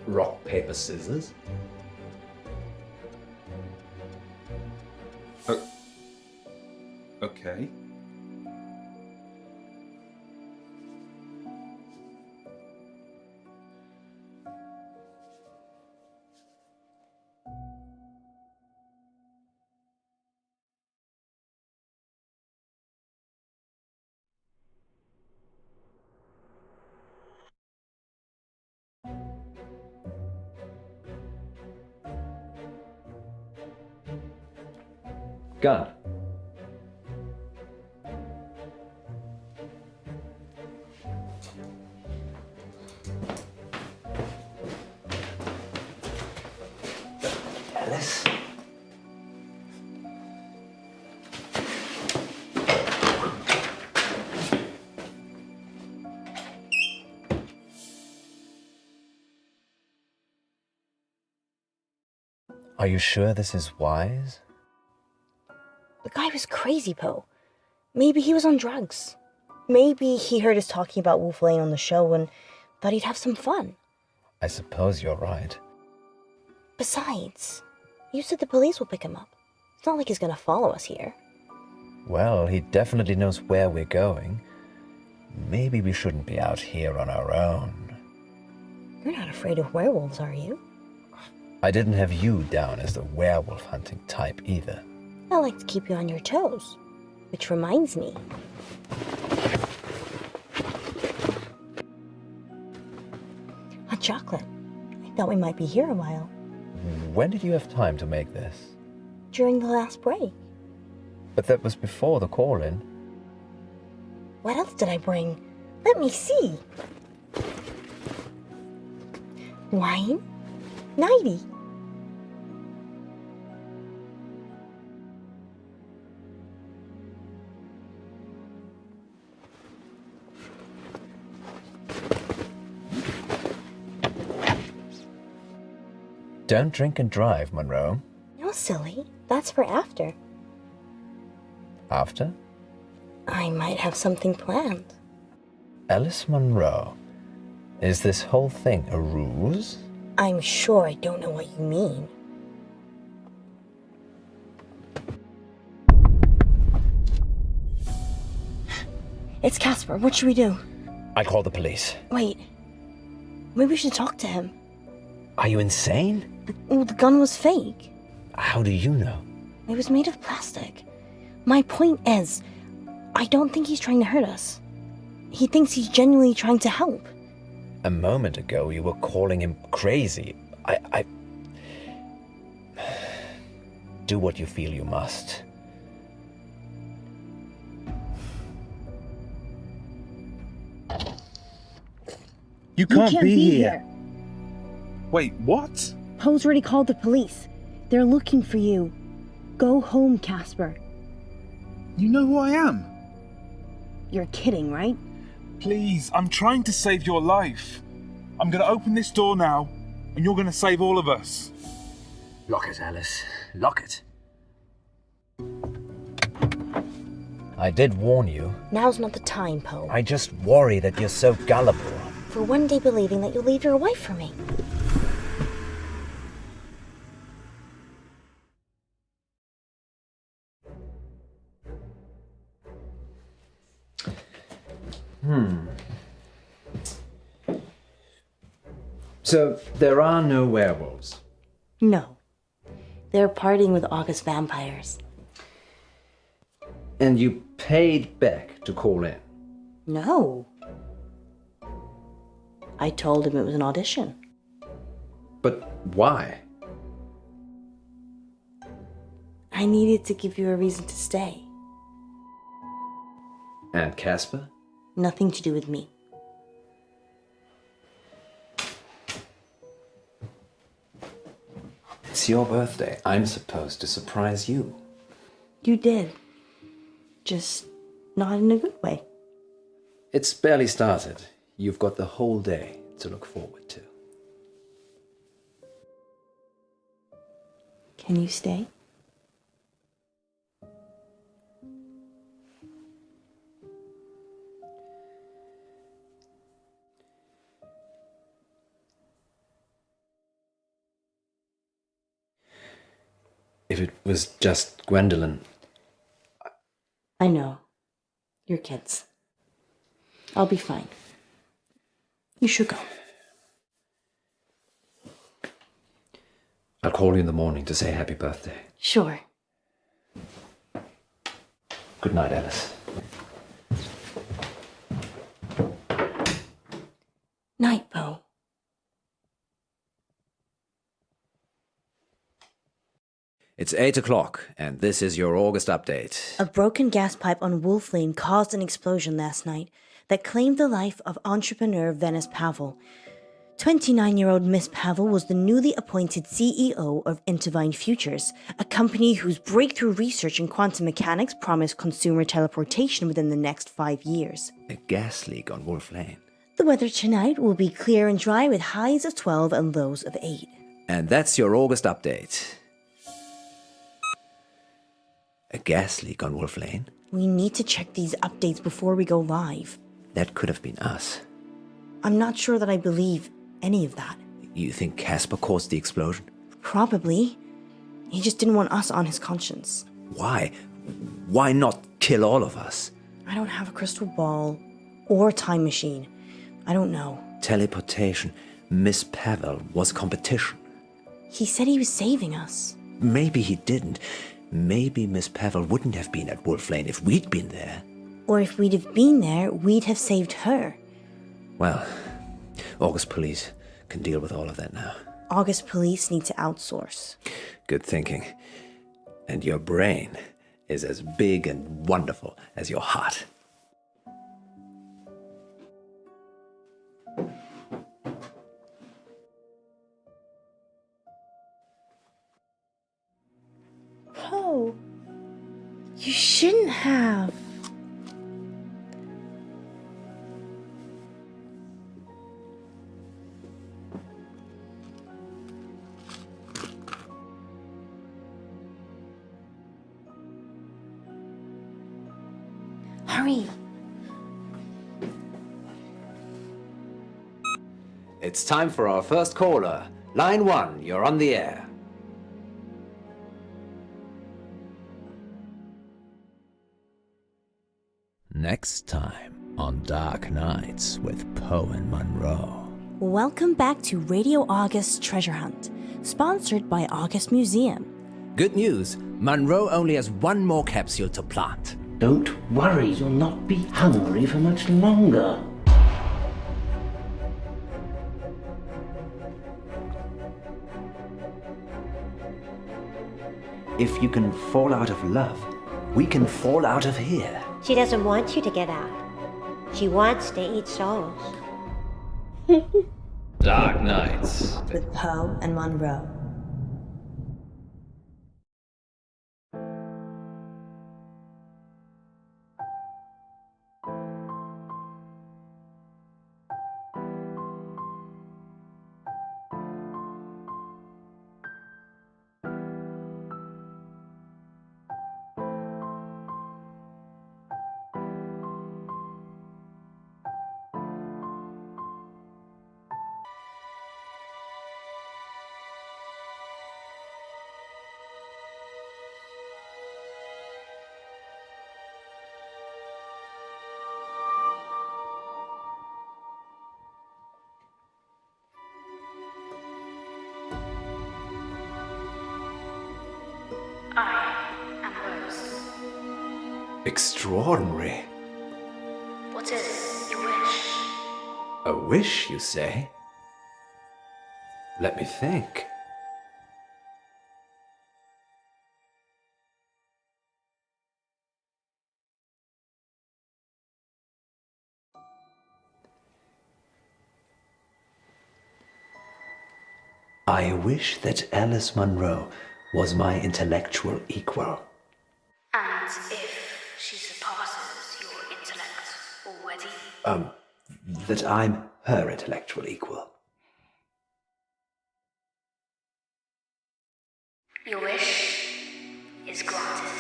Rock, paper, scissors? Okay. Gun. Alice? Are you sure this is wise? The guy was crazy, Poe. Maybe he was on drugs. Maybe he heard us talking about Wolf Lane on the show and thought he'd have some fun. I suppose you're right. Besides, you said the police will pick him up. It's not like he's gonna follow us here. Well, he definitely knows where we're going. Maybe we shouldn't be out here on our own. You're not afraid of werewolves, are you? I didn't have you down as the werewolf hunting type either. I like to keep you on your toes. Which reminds me. Hot chocolate. I thought we might be here a while. When did you have time to make this? During the last break. But that was before the call-in. What else did I bring? Let me see. Wine? Nighty. Don't drink and drive, Munro. No, silly. That's for after. After? I might have something planned. Alice Munro, is this whole thing a ruse? I'm sure I don't know what you mean. It's Casper. What should we do? I call the police. Wait. Maybe we should talk to him. Are you insane? The gun was fake. How do you know? It was made of plastic. My point is, I don't think he's trying to hurt us. He thinks he's genuinely trying to help. A moment ago, you were calling him crazy. I... Do what you feel you must. You can't be here. Wait, what? Poe's already called the police. They're looking for you. Go home, Casper. You know who I am? You're kidding, right? Please, I'm trying to save your life. I'm going to open this door now, and you're going to save all of us. Lock it, Alice. Lock it. I did warn you. Now's not the time, Poe. I just worry that you're so gullible. For one day believing that you'll leave your wife for me. So, there are no werewolves? No. They're partying with August vampires. And you paid Beck to call in? No. I told him it was an audition. But why? I needed to give you a reason to stay. And Casper? Nothing to do with me. It's your birthday. I'm supposed to surprise you. You did. Just not in a good way. It's barely started. You've got the whole day to look forward to. Can you stay? If it was just Gwendolyn... I know. You're kids. I'll be fine. You should go. I'll call you in the morning to say happy birthday. Sure. Good night, Alice. Night, Poe. It's 8 o'clock, and this is your August update. A broken gas pipe on Wolf Lane caused an explosion last night that claimed the life of entrepreneur Venice Pavel. 29-year-old Miss Pavel was the newly appointed CEO of Intervine Futures, a company whose breakthrough research in quantum mechanics promised consumer teleportation within the next 5 years. A gas leak on Wolf Lane. The weather tonight will be clear and dry with highs of 12 and lows of 8. And that's your August update. A gas leak on Wolf Lane? We need to check these updates before we go live. That could have been us. I'm not sure that I believe any of that. You think Casper caused the explosion? Probably. He just didn't want us on his conscience. Why? Why not kill all of us? I don't have a crystal ball or a time machine. I don't know. Teleportation. Miss Pavel was competition. He said he was saving us. Maybe he didn't. Maybe Miss Pavel wouldn't have been at Wolf Lane if we'd been there. Or if we'd have been there, we'd have saved her. Well, August police can deal with all of that now. August police need to outsource. Good thinking. And your brain is as big and wonderful as your heart. Poe, you shouldn't have. Hurry. It's time for our first caller. Line 1, you're on the air. Next time on Dark Nights with Poe and Munro. Welcome back to Radio August Treasure Hunt, sponsored by August Museum. Good news, Munro only has one more capsule to plant. Don't worry, you'll not be hungry for much longer. If you can fall out of love, we can fall out of here. She doesn't want you to get out. She wants to eat souls. Dark Nights with Poe and Munro. I am Rose. Extraordinary. What is it you wish? A wish, you say? Let me think. I wish that Alice Munro was my intellectual equal. And if she surpasses your intellect already? That I'm her intellectual equal. Your wish is granted.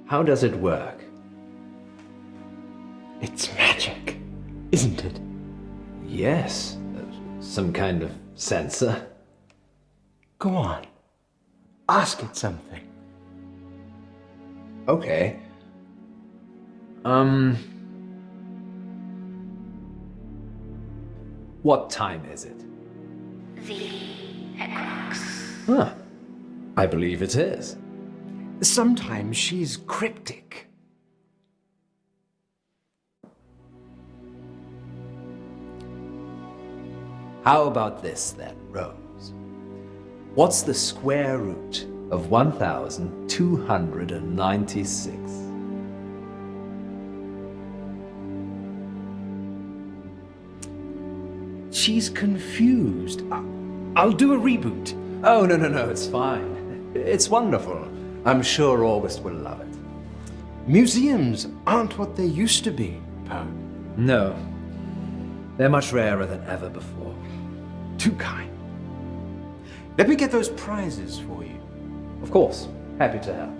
How does it work? It's magic, isn't it? Yes, some kind of sensor. Go on. Ask it something. Okay. What time is it? The equinox. Huh. I believe it is. Sometimes she's cryptic. How about this then, Rose? What's the square root of 1296? She's confused. I'll do a reboot. Oh, no, it's fine. It's wonderful. I'm sure August will love it. Museums aren't what they used to be, Poe. No. They're much rarer than ever before. Too kind. Let me get those prizes for you. Of course. Happy to help.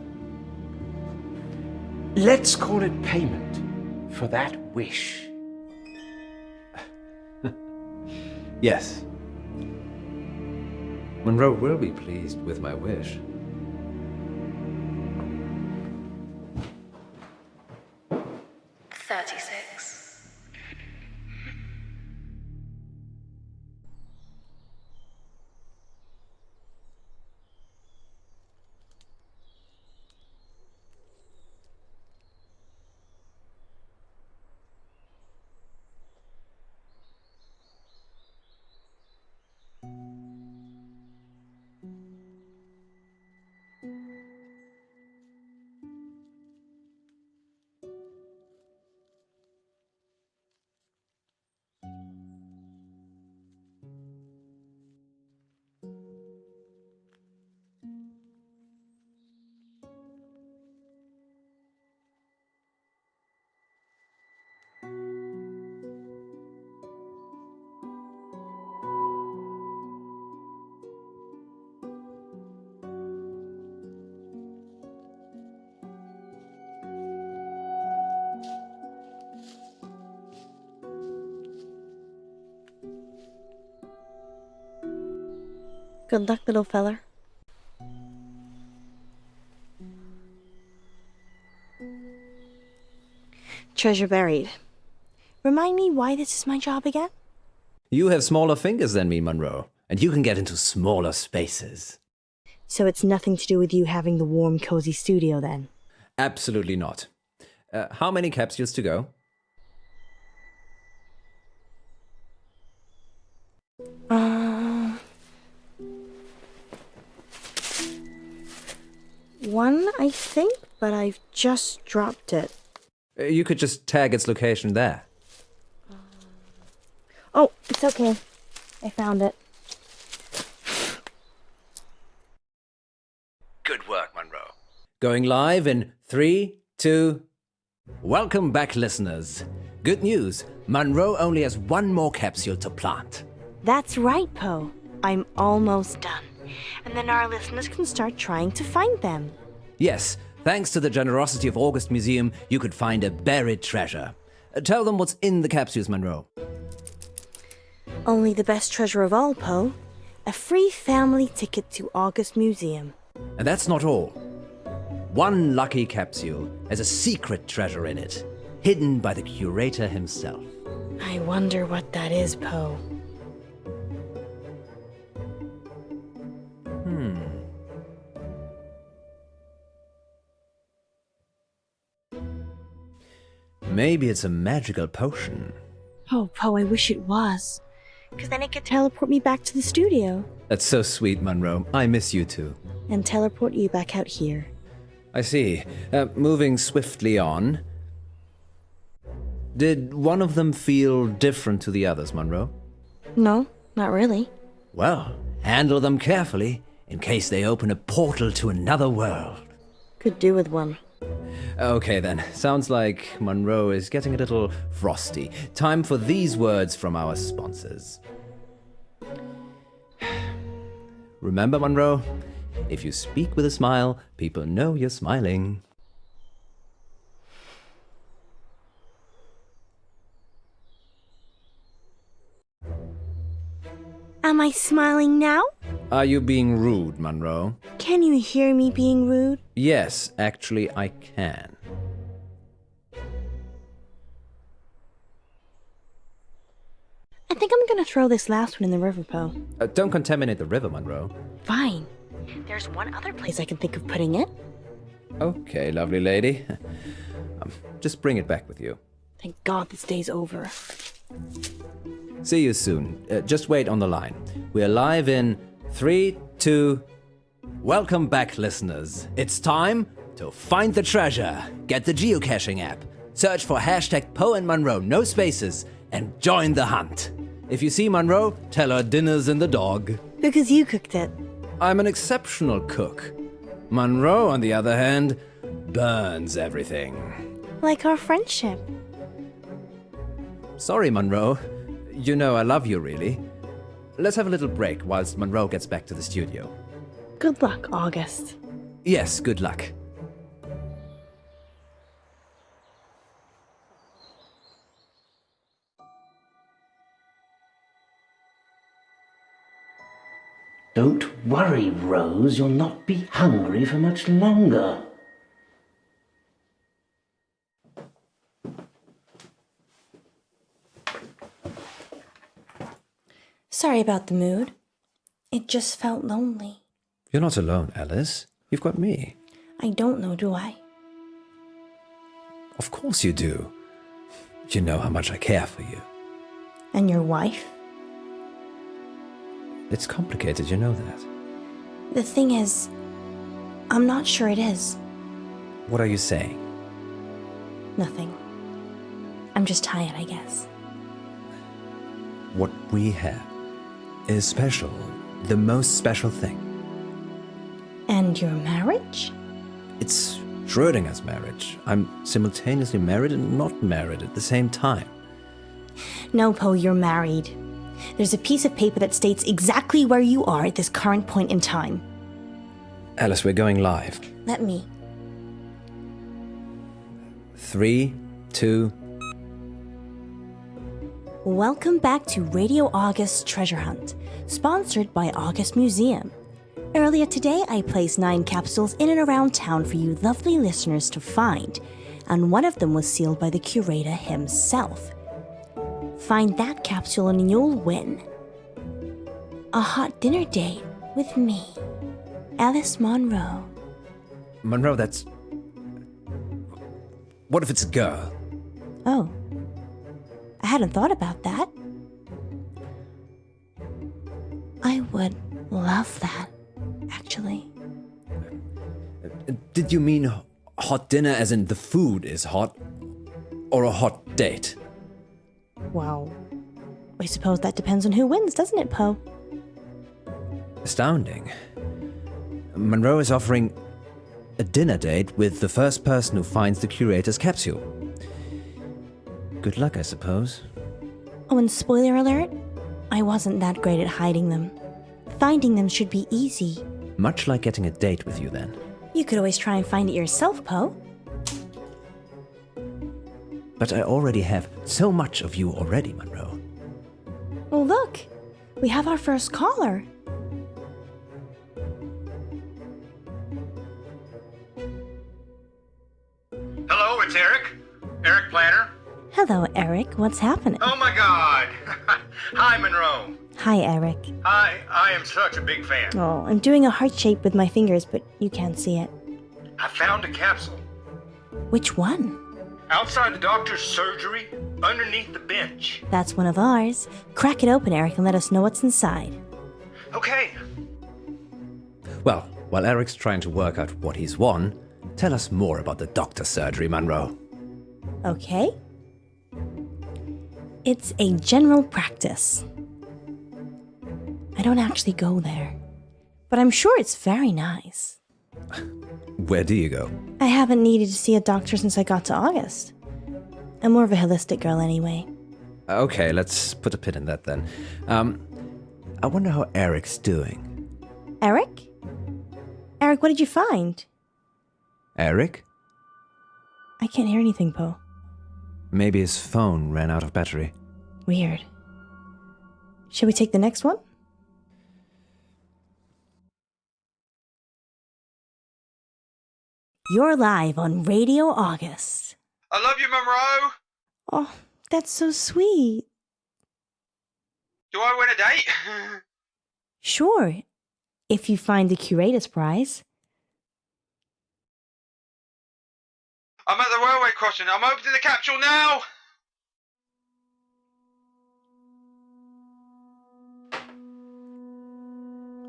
Let's call it payment for that wish. Yes. Munro will be pleased with my wish. Good luck, little feller. Treasure buried. Remind me why this is my job again? You have smaller fingers than me, Munro, and you can get into smaller spaces. So it's nothing to do with you having the warm, cozy studio then? Absolutely not. How many capsules to go? One, I think, but I've just dropped it. You could just tag its location there. Oh, it's okay. I found it. Good work, Munro. Going live in 3, 2... Welcome back, listeners. Good news. Munro only has one more capsule to plant. That's right, Poe. I'm almost done. And then our listeners can start trying to find them. Yes, thanks to the generosity of August Museum, you could find a buried treasure. Tell them what's in the capsules, Munro. Only the best treasure of all, Poe. A free family ticket to August Museum. And that's not all. One lucky capsule has a secret treasure in it, hidden by the curator himself. I wonder what that is, Poe. Maybe it's a magical potion. Oh, Poe, I wish it was. Because then it could teleport me back to the studio. That's so sweet, Munro. I miss you too. And teleport you back out here. I see. Moving swiftly on. Did one of them feel different to the others, Munro? No, not really. Well, handle them carefully, in case they open a portal to another world. Could do with one. Okay then, sounds like Munro is getting a little frosty. Time for these words from our sponsors. Remember, Munro, if you speak with a smile, people know you're smiling. Am I smiling now? Are you being rude, Munro? Can you hear me being rude? Yes, actually I can. I think I'm gonna throw this last one in the river, Poe. Don't contaminate the river, Munro. Fine. There's one other place I can think of putting it. Okay, lovely lady. Just bring it back with you. Thank God this day's over. See you soon. Just wait on the line. We're live in 3, 2... Welcome back, listeners. It's time to find the treasure. Get the geocaching app. Search for hashtag Poe and Munro, no spaces, and join the hunt. If you see Munro, tell her dinner's in the dog. Because you cooked it. I'm an exceptional cook. Munro, on the other hand, burns everything. Like our friendship. Sorry, Munro. You know I love you, really. Let's have a little break whilst Munro gets back to the studio. Good luck, August. Yes, good luck. Don't worry, Rose. You'll not be hungry for much longer. Sorry about the mood. It just felt lonely. You're not alone, Alice. You've got me. I don't know, do I? Of course you do. You know how much I care for you. And your wife? It's complicated, you know that. The thing is, I'm not sure it is. What are you saying? Nothing. I'm just tired, I guess. What we have is special. The most special thing. And your marriage? It's Schrödinger's marriage. I'm simultaneously married and not married at the same time. No, Poe, you're married. There's a piece of paper that states exactly where you are at this current point in time. Alice, we're going live. Let me. 3, 2... Welcome back to Radio August's Treasure Hunt, sponsored by August Museum. Earlier today, I placed 9 capsules in and around town for you lovely listeners to find, and one of them was sealed by the curator himself. Find that capsule and you'll win. A hot dinner date with me, Alice Munro. Munro, that's... What if it's a girl? Oh. I hadn't thought about that. I would love that, actually. Did you mean hot dinner as in the food is hot? Or a hot date? Well, I suppose that depends on who wins, doesn't it, Poe? Astounding. Munro is offering a dinner date with the first person who finds the curator's capsule. Good luck, I suppose. Oh, and spoiler alert, I wasn't that great at hiding them. Finding them should be easy. Much like getting a date with you, then. You could always try and find it yourself, Poe. But I already have so much of you already, Munro. Well, look. We have our first caller. Hello, it's Eric. Eric Planner. Hello, Eric. What's happening? Oh my God. Hi, Monroe. Hi, Eric. Hi, I am such a big fan. Oh, I'm doing a heart shape with my fingers, but you can't see it. I found a capsule. Which one? Outside the doctor's surgery, underneath the bench. That's one of ours. Crack it open, Eric, and let us know what's inside. Okay. Well, while Eric's trying to work out what he's won, tell us more about the doctor surgery, Munro. Okay. It's a general practice. I don't actually go there, but I'm sure it's very nice. Where do you go? I haven't needed to see a doctor since I got to August. I'm more of a holistic girl anyway. Okay, let's put a pin in that then. I wonder how Eric's doing. Eric? Eric, what did you find? Eric? I can't hear anything, Poe. Maybe his phone ran out of battery. Weird. Shall we take the next one? You're live on Radio August. I love you, Munro. Oh, that's so sweet. Do I win a date? Sure, if you find the curator's prize. I'm at the railway crossing. I'm opening the capsule now.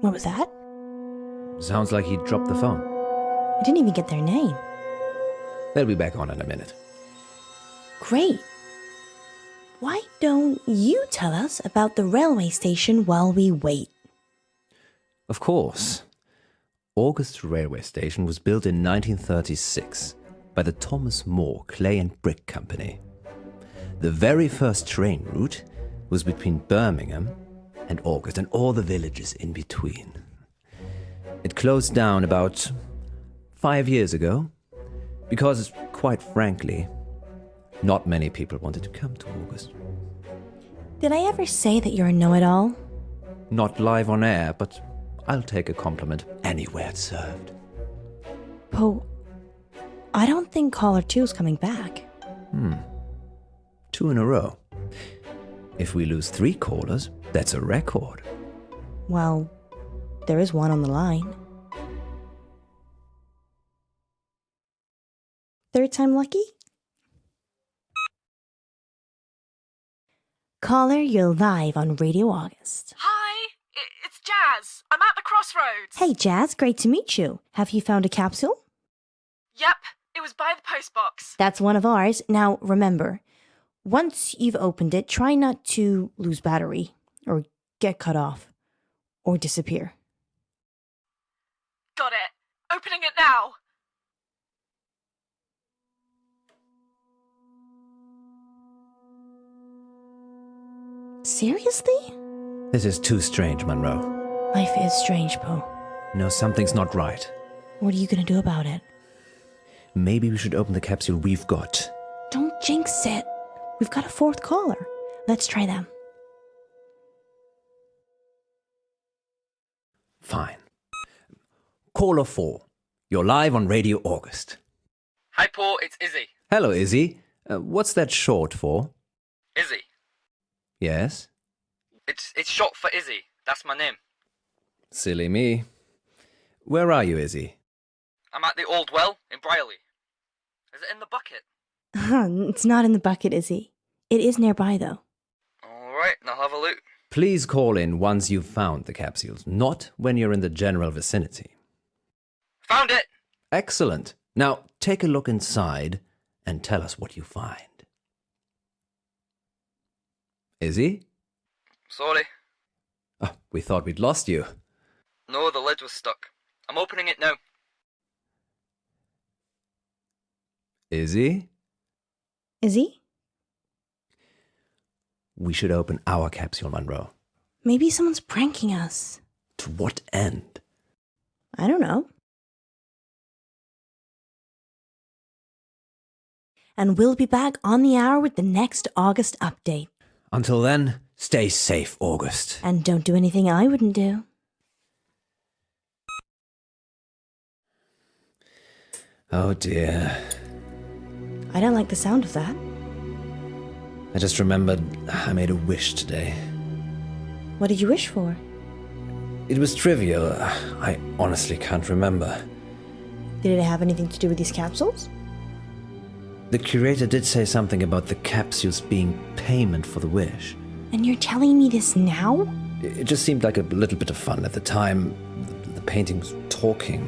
What was that? Sounds like he dropped the phone. I didn't even get their name. They'll be back on in a minute. Great. Why don't you tell us about the railway station while we wait? Of course. August Railway Station was built in 1936 by the Thomas More Clay and Brick Company. The very first train route was between Birmingham and August and all the villages in between. It closed down about 5 years ago because, quite frankly, not many people wanted to come to August. Did I ever say that you're a know-it-all? Not live on air, but I'll take a compliment anywhere it's served. Poe, I don't think caller 2's coming back. 2 in a row. If we lose 3 callers, that's a record. Well, there is one on the line. Third time lucky? Caller, you're live on Radio August. Hi, it's Jazz. I'm at the crossroads. Hey, Jazz, great to meet you. Have you found a capsule? Yep, it was by the postbox. That's one of ours. Now, remember, once you've opened it, try not to lose battery, or get cut off, or disappear. Got it. Opening it now. Seriously? This is too strange, Munro. Life is strange, Poe. No, something's not right. What are you gonna do about it? Maybe we should open the capsule we've got. Don't jinx it. We've got a 4th caller. Let's try them. Fine. Caller 4. You're live on Radio August. Hi, Paul. It's Izzy. Hello, Izzy. What's that short for? Izzy. Yes? It's short for Izzy. That's my name. Silly me. Where are you, Izzy? I'm at the Old Well in Brierley. Is it in the bucket? It's not in the bucket, Izzy. It is nearby, though. Alright, now have a look. Please call in once you've found the capsules, not when you're in the general vicinity. Found it! Excellent. Now, take a look inside and tell us what you find. Izzy? Sorry. Oh, we thought we'd lost you. No, the lid was stuck. I'm opening it now. Izzy? Izzy? We should open our capsule, Munro. Maybe someone's pranking us. To what end? I don't know. And we'll be back on the hour with the next August update. Until then, stay safe, August. And don't do anything I wouldn't do. Oh dear. I don't like the sound of that. I just remembered I made a wish today. What did you wish for? It was trivial. I honestly can't remember. Did it have anything to do with these capsules? The curator did say something about the capsules being payment for the wish. And you're telling me this now? It just seemed like a little bit of fun at the time. The painting was talking.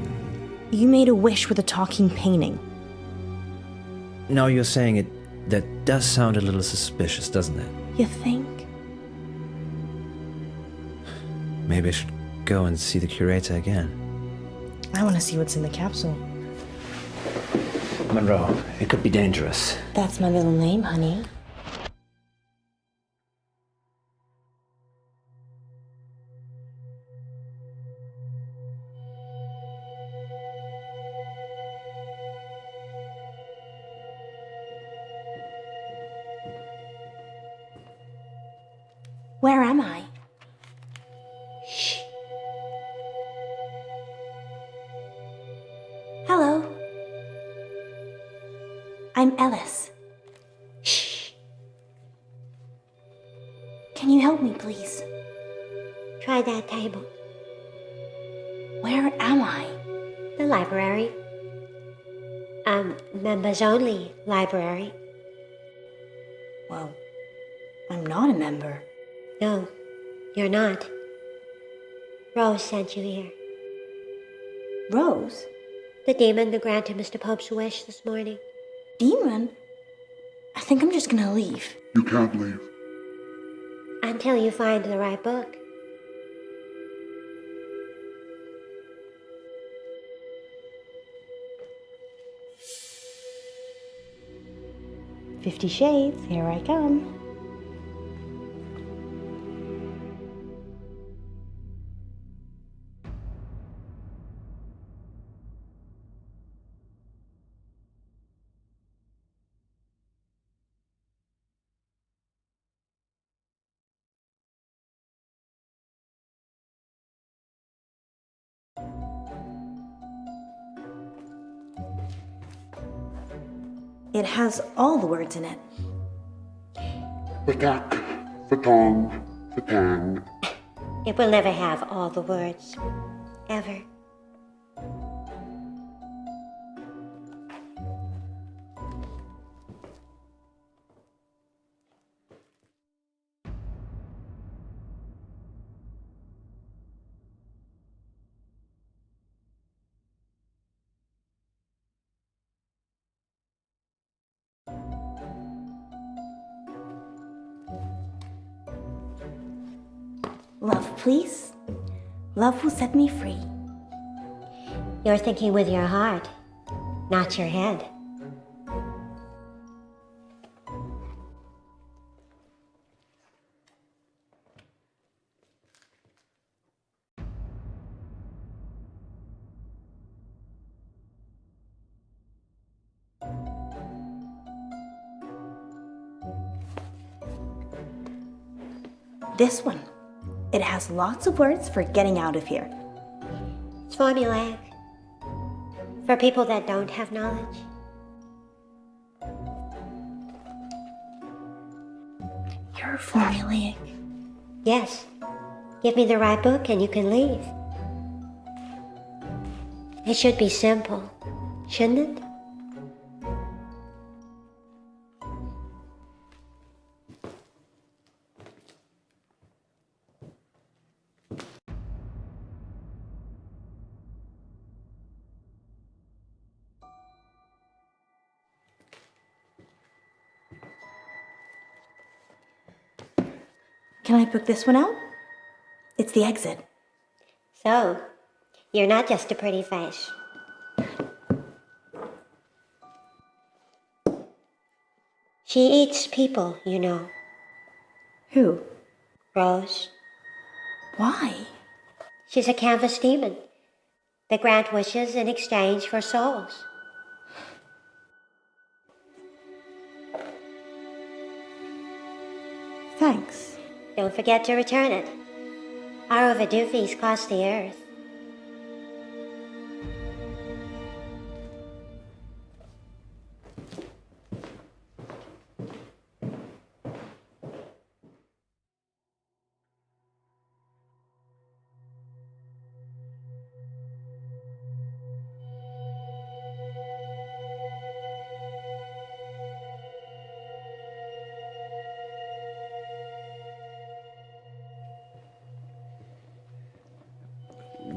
You made a wish with a talking painting. Now you're saying it, that does sound a little suspicious, doesn't it? You think? Maybe I should go and see the curator again. I want to see what's in the capsule. Munro, it could be dangerous. That's my middle name, honey. Where am I? Shh. Hello. I'm Ellis. Shh. Can you help me, please? Try that table. Where am I? The library. Members only library. Well, I'm not a member. No, you're not. Rose sent you here. Rose? The demon that granted Mr. Pope's wish this morning. Demon? I think I'm just gonna leave. You can't leave. Until you find the right book. "50 Shades, here I come." It has all the words in it. Fatak, fatong, fatang. It will never have all the words. Ever. Love, please. Love will set me free. You're thinking with your heart, not your head. This one. It has lots of words for getting out of here. It's formulaic. For people that don't have knowledge. You're formulaic. Yes. Give me the right book and you can leave. It should be simple, shouldn't it? Can I book this one out? It's the exit. So, you're not just a pretty face. She eats people, you know. Who? Rose. Why? She's a canvas demon. They grant wishes in exchange for souls. Thanks. Don't forget to return it. Our overdue fees cost the earth.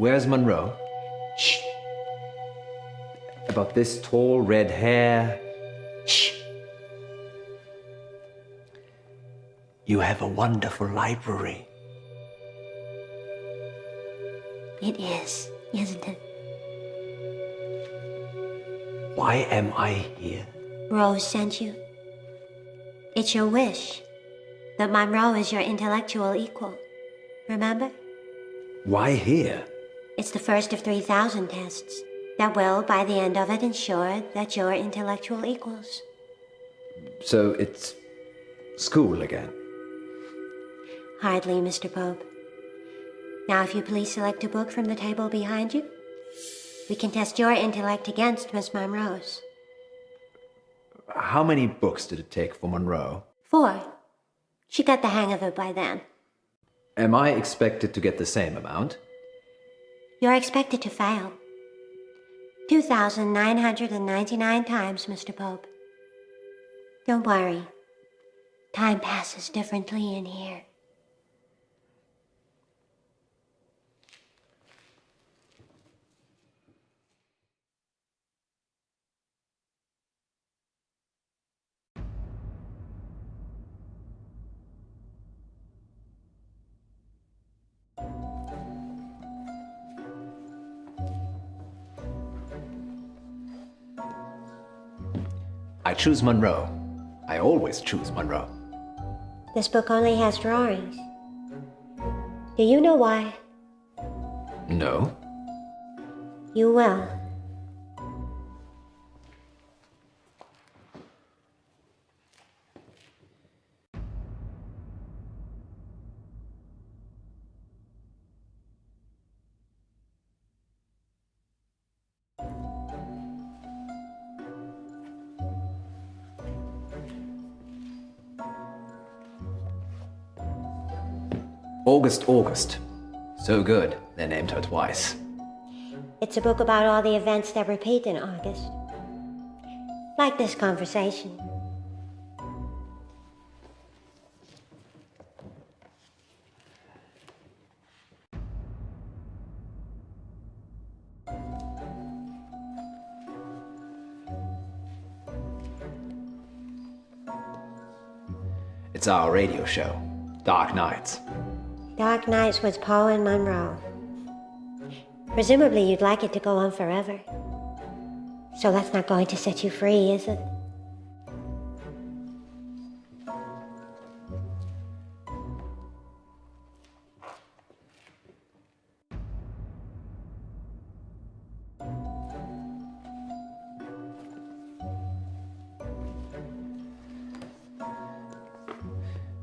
Where's Munro? Shh. About this tall red hair. Shh. You have a wonderful library. It is, isn't it? Why am I here? Rose sent you. It's your wish that Munro is your intellectual equal. Remember? Why here? It's the first of 3,000 tests that will, by the end of it, ensure that you're intellectual equals. So it's school again. Hardly, Mr. Pope. Now, if you please select a book from the table behind you, we can test your intellect against Miss Munro's. How many books did it take for Munro? 4. She got the hang of it by then. Am I expected to get the same amount? You're expected to fail. 2,999 times, Mr. Pope. Don't worry. Time passes differently in here. I choose Munro. I always choose Munro. This book only has drawings. Do you know why? No. You will. August. So good, they named her twice. It's a book about all the events that repeat in August. Like this conversation. It's our radio show, Dark Nights. Dark Nights with Poe and Munro. Presumably you'd like it to go on forever. So that's not going to set you free, is it?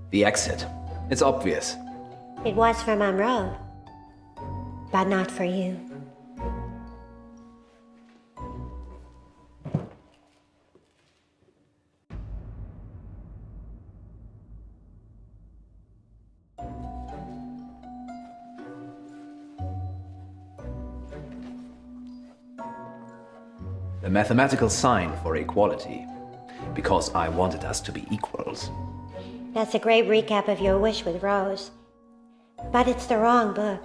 The exit. It's obvious. It was for Munro, but not for you. The mathematical sign for equality, because I wanted us to be equals. That's a great recap of your wish with Rose. But it's the wrong book.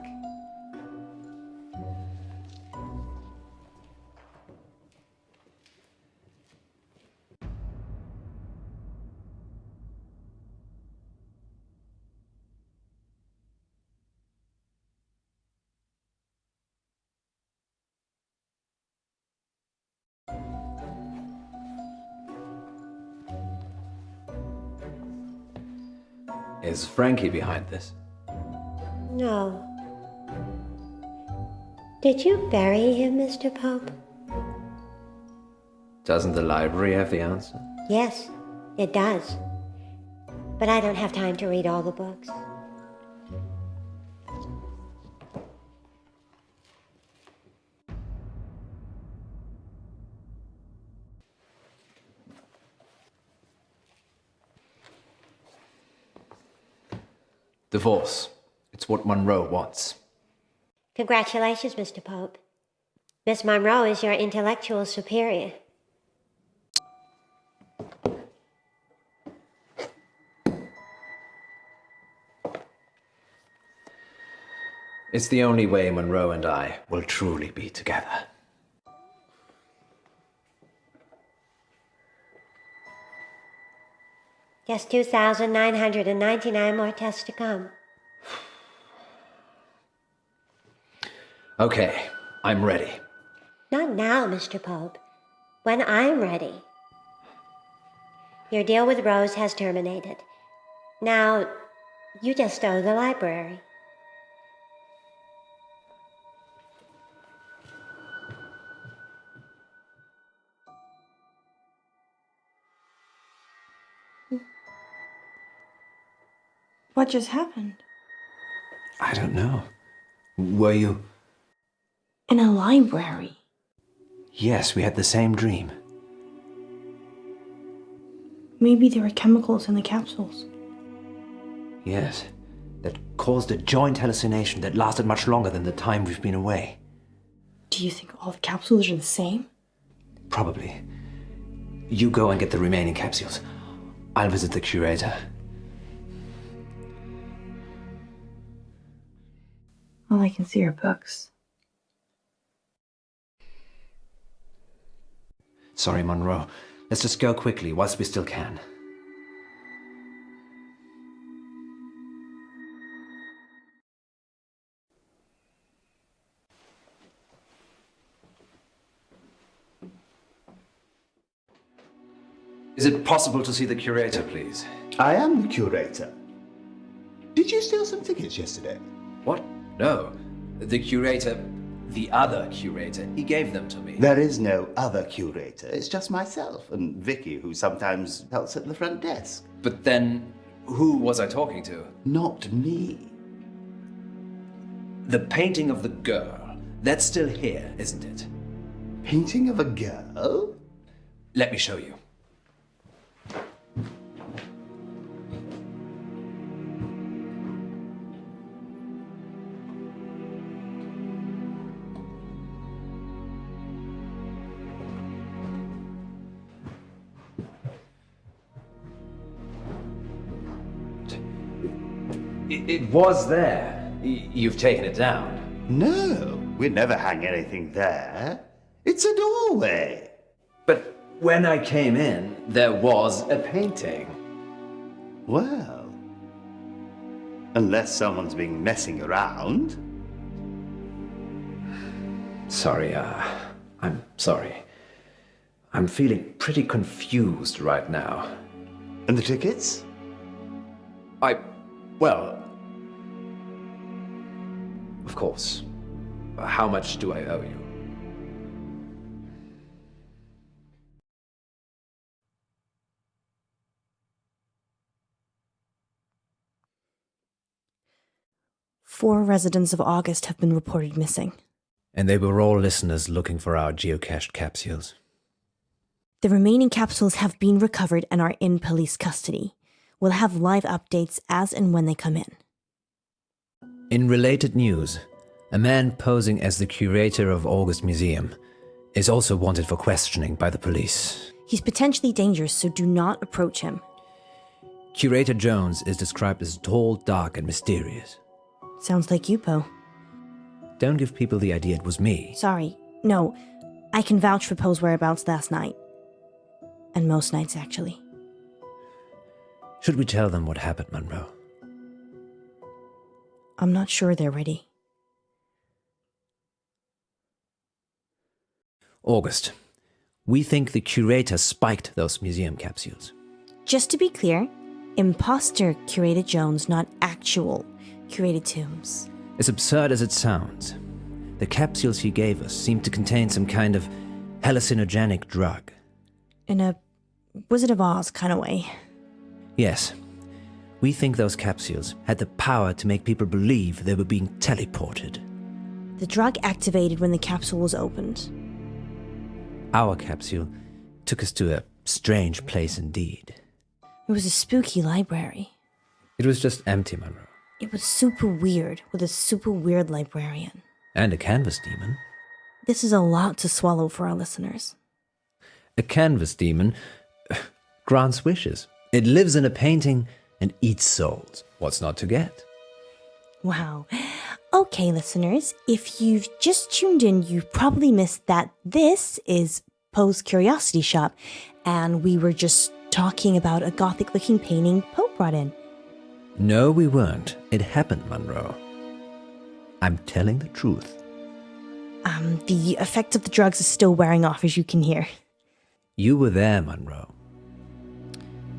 Is Frankie behind this? No. Did you bury him, Mr. Pope? Doesn't the library have the answer? Yes, it does. But I don't have time to read all the books. Divorce. It's what Munro wants. Congratulations, Mr. Pope. Miss Munro is your intellectual superior. It's the only way Munro and I will truly be together. Just 2,999 more tests to come. Okay, I'm ready. Not now, Mr. Pope. When I'm ready. Your deal with Rose has terminated. Now, you just owe the library. What just happened? I don't know. Were you? In a library. Yes, we had the same dream. Maybe there were chemicals in the capsules. Yes, that caused a joint hallucination that lasted much longer than the time we've been away. Do you think all the capsules are the same? Probably. You go and get the remaining capsules. I'll visit the curator. All I can see are books. Sorry, Munro. Let's just go quickly whilst we still can. Is it possible to see the curator, please? I am the curator. Did you steal some tickets yesterday? What? No. The curator, the other curator, he gave them to me. There is no other curator. It's just myself and Vicky, who sometimes helps at the front desk. But then, who was I talking to? Not me. The painting of the girl. That's still here, isn't it? Painting of a girl? Let me show you. It was there. You've taken it down. No, we never hang anything there. It's a doorway. But when I came in, there was a painting. Well, unless someone's been messing around. Sorry, I'm sorry. I'm feeling pretty confused right now. And the tickets? Well, of course. How much do I owe you? Four residents of August have been reported missing. And they were all listeners looking for our geocached capsules. The remaining capsules have been recovered and are in police custody. We'll have live updates as and when they come in. In related news, a man posing as the curator of August Museum is also wanted for questioning by the police. He's potentially dangerous, so do not approach him. Curator Jones is described as tall, dark, and mysterious. Sounds like you, Poe. Don't give people the idea it was me. Sorry. No, I can vouch for Poe's whereabouts last night. And most nights, actually. Should we tell them what happened, Munro? I'm not sure they're ready. August, we think the curator spiked those museum capsules. Just to be clear, imposter curated Jones, not actual curated Tombs. As absurd as it sounds, the capsules he gave us seemed to contain some kind of hallucinogenic drug. In a Wizard of Oz kind of way. Yes. We think those capsules had the power to make people believe they were being teleported. The drug activated when the capsule was opened. Our capsule took us to a strange place indeed. It was a spooky library. It was just empty, Munro. It was super weird, with a super weird librarian. And a canvas demon. This is a lot to swallow for our listeners. A canvas demon grants wishes. It lives in a painting and eats souls. What's not to get? Wow. Okay, listeners, if you've just tuned in, you probably missed that this is Poe's Curiosity Shop, and we were just talking about a gothic-looking painting Poe brought in. No, we weren't. It happened, Munro. I'm telling the truth. The effect of the drugs is still wearing off, as you can hear. You were there, Munro.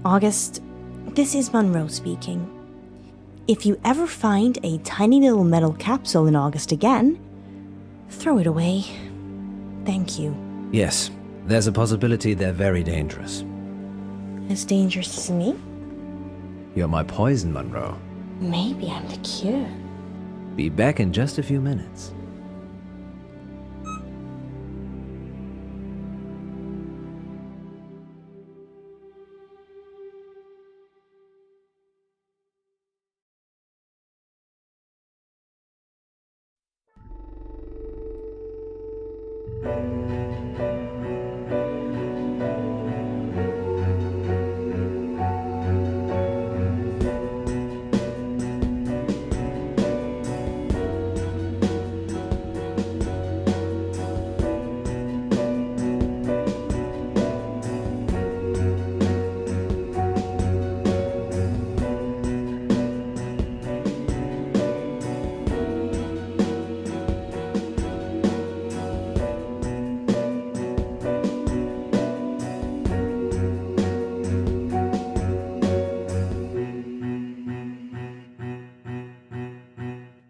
August, this is Munro speaking. If you ever find a tiny little metal capsule in August again, throw it away. Thank you. Yes, there's a possibility they're very dangerous. As dangerous as me? You're my poison, Munro. Maybe I'm the cure. Be back in just a few minutes.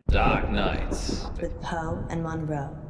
Dark Nights. With Poe and Munro.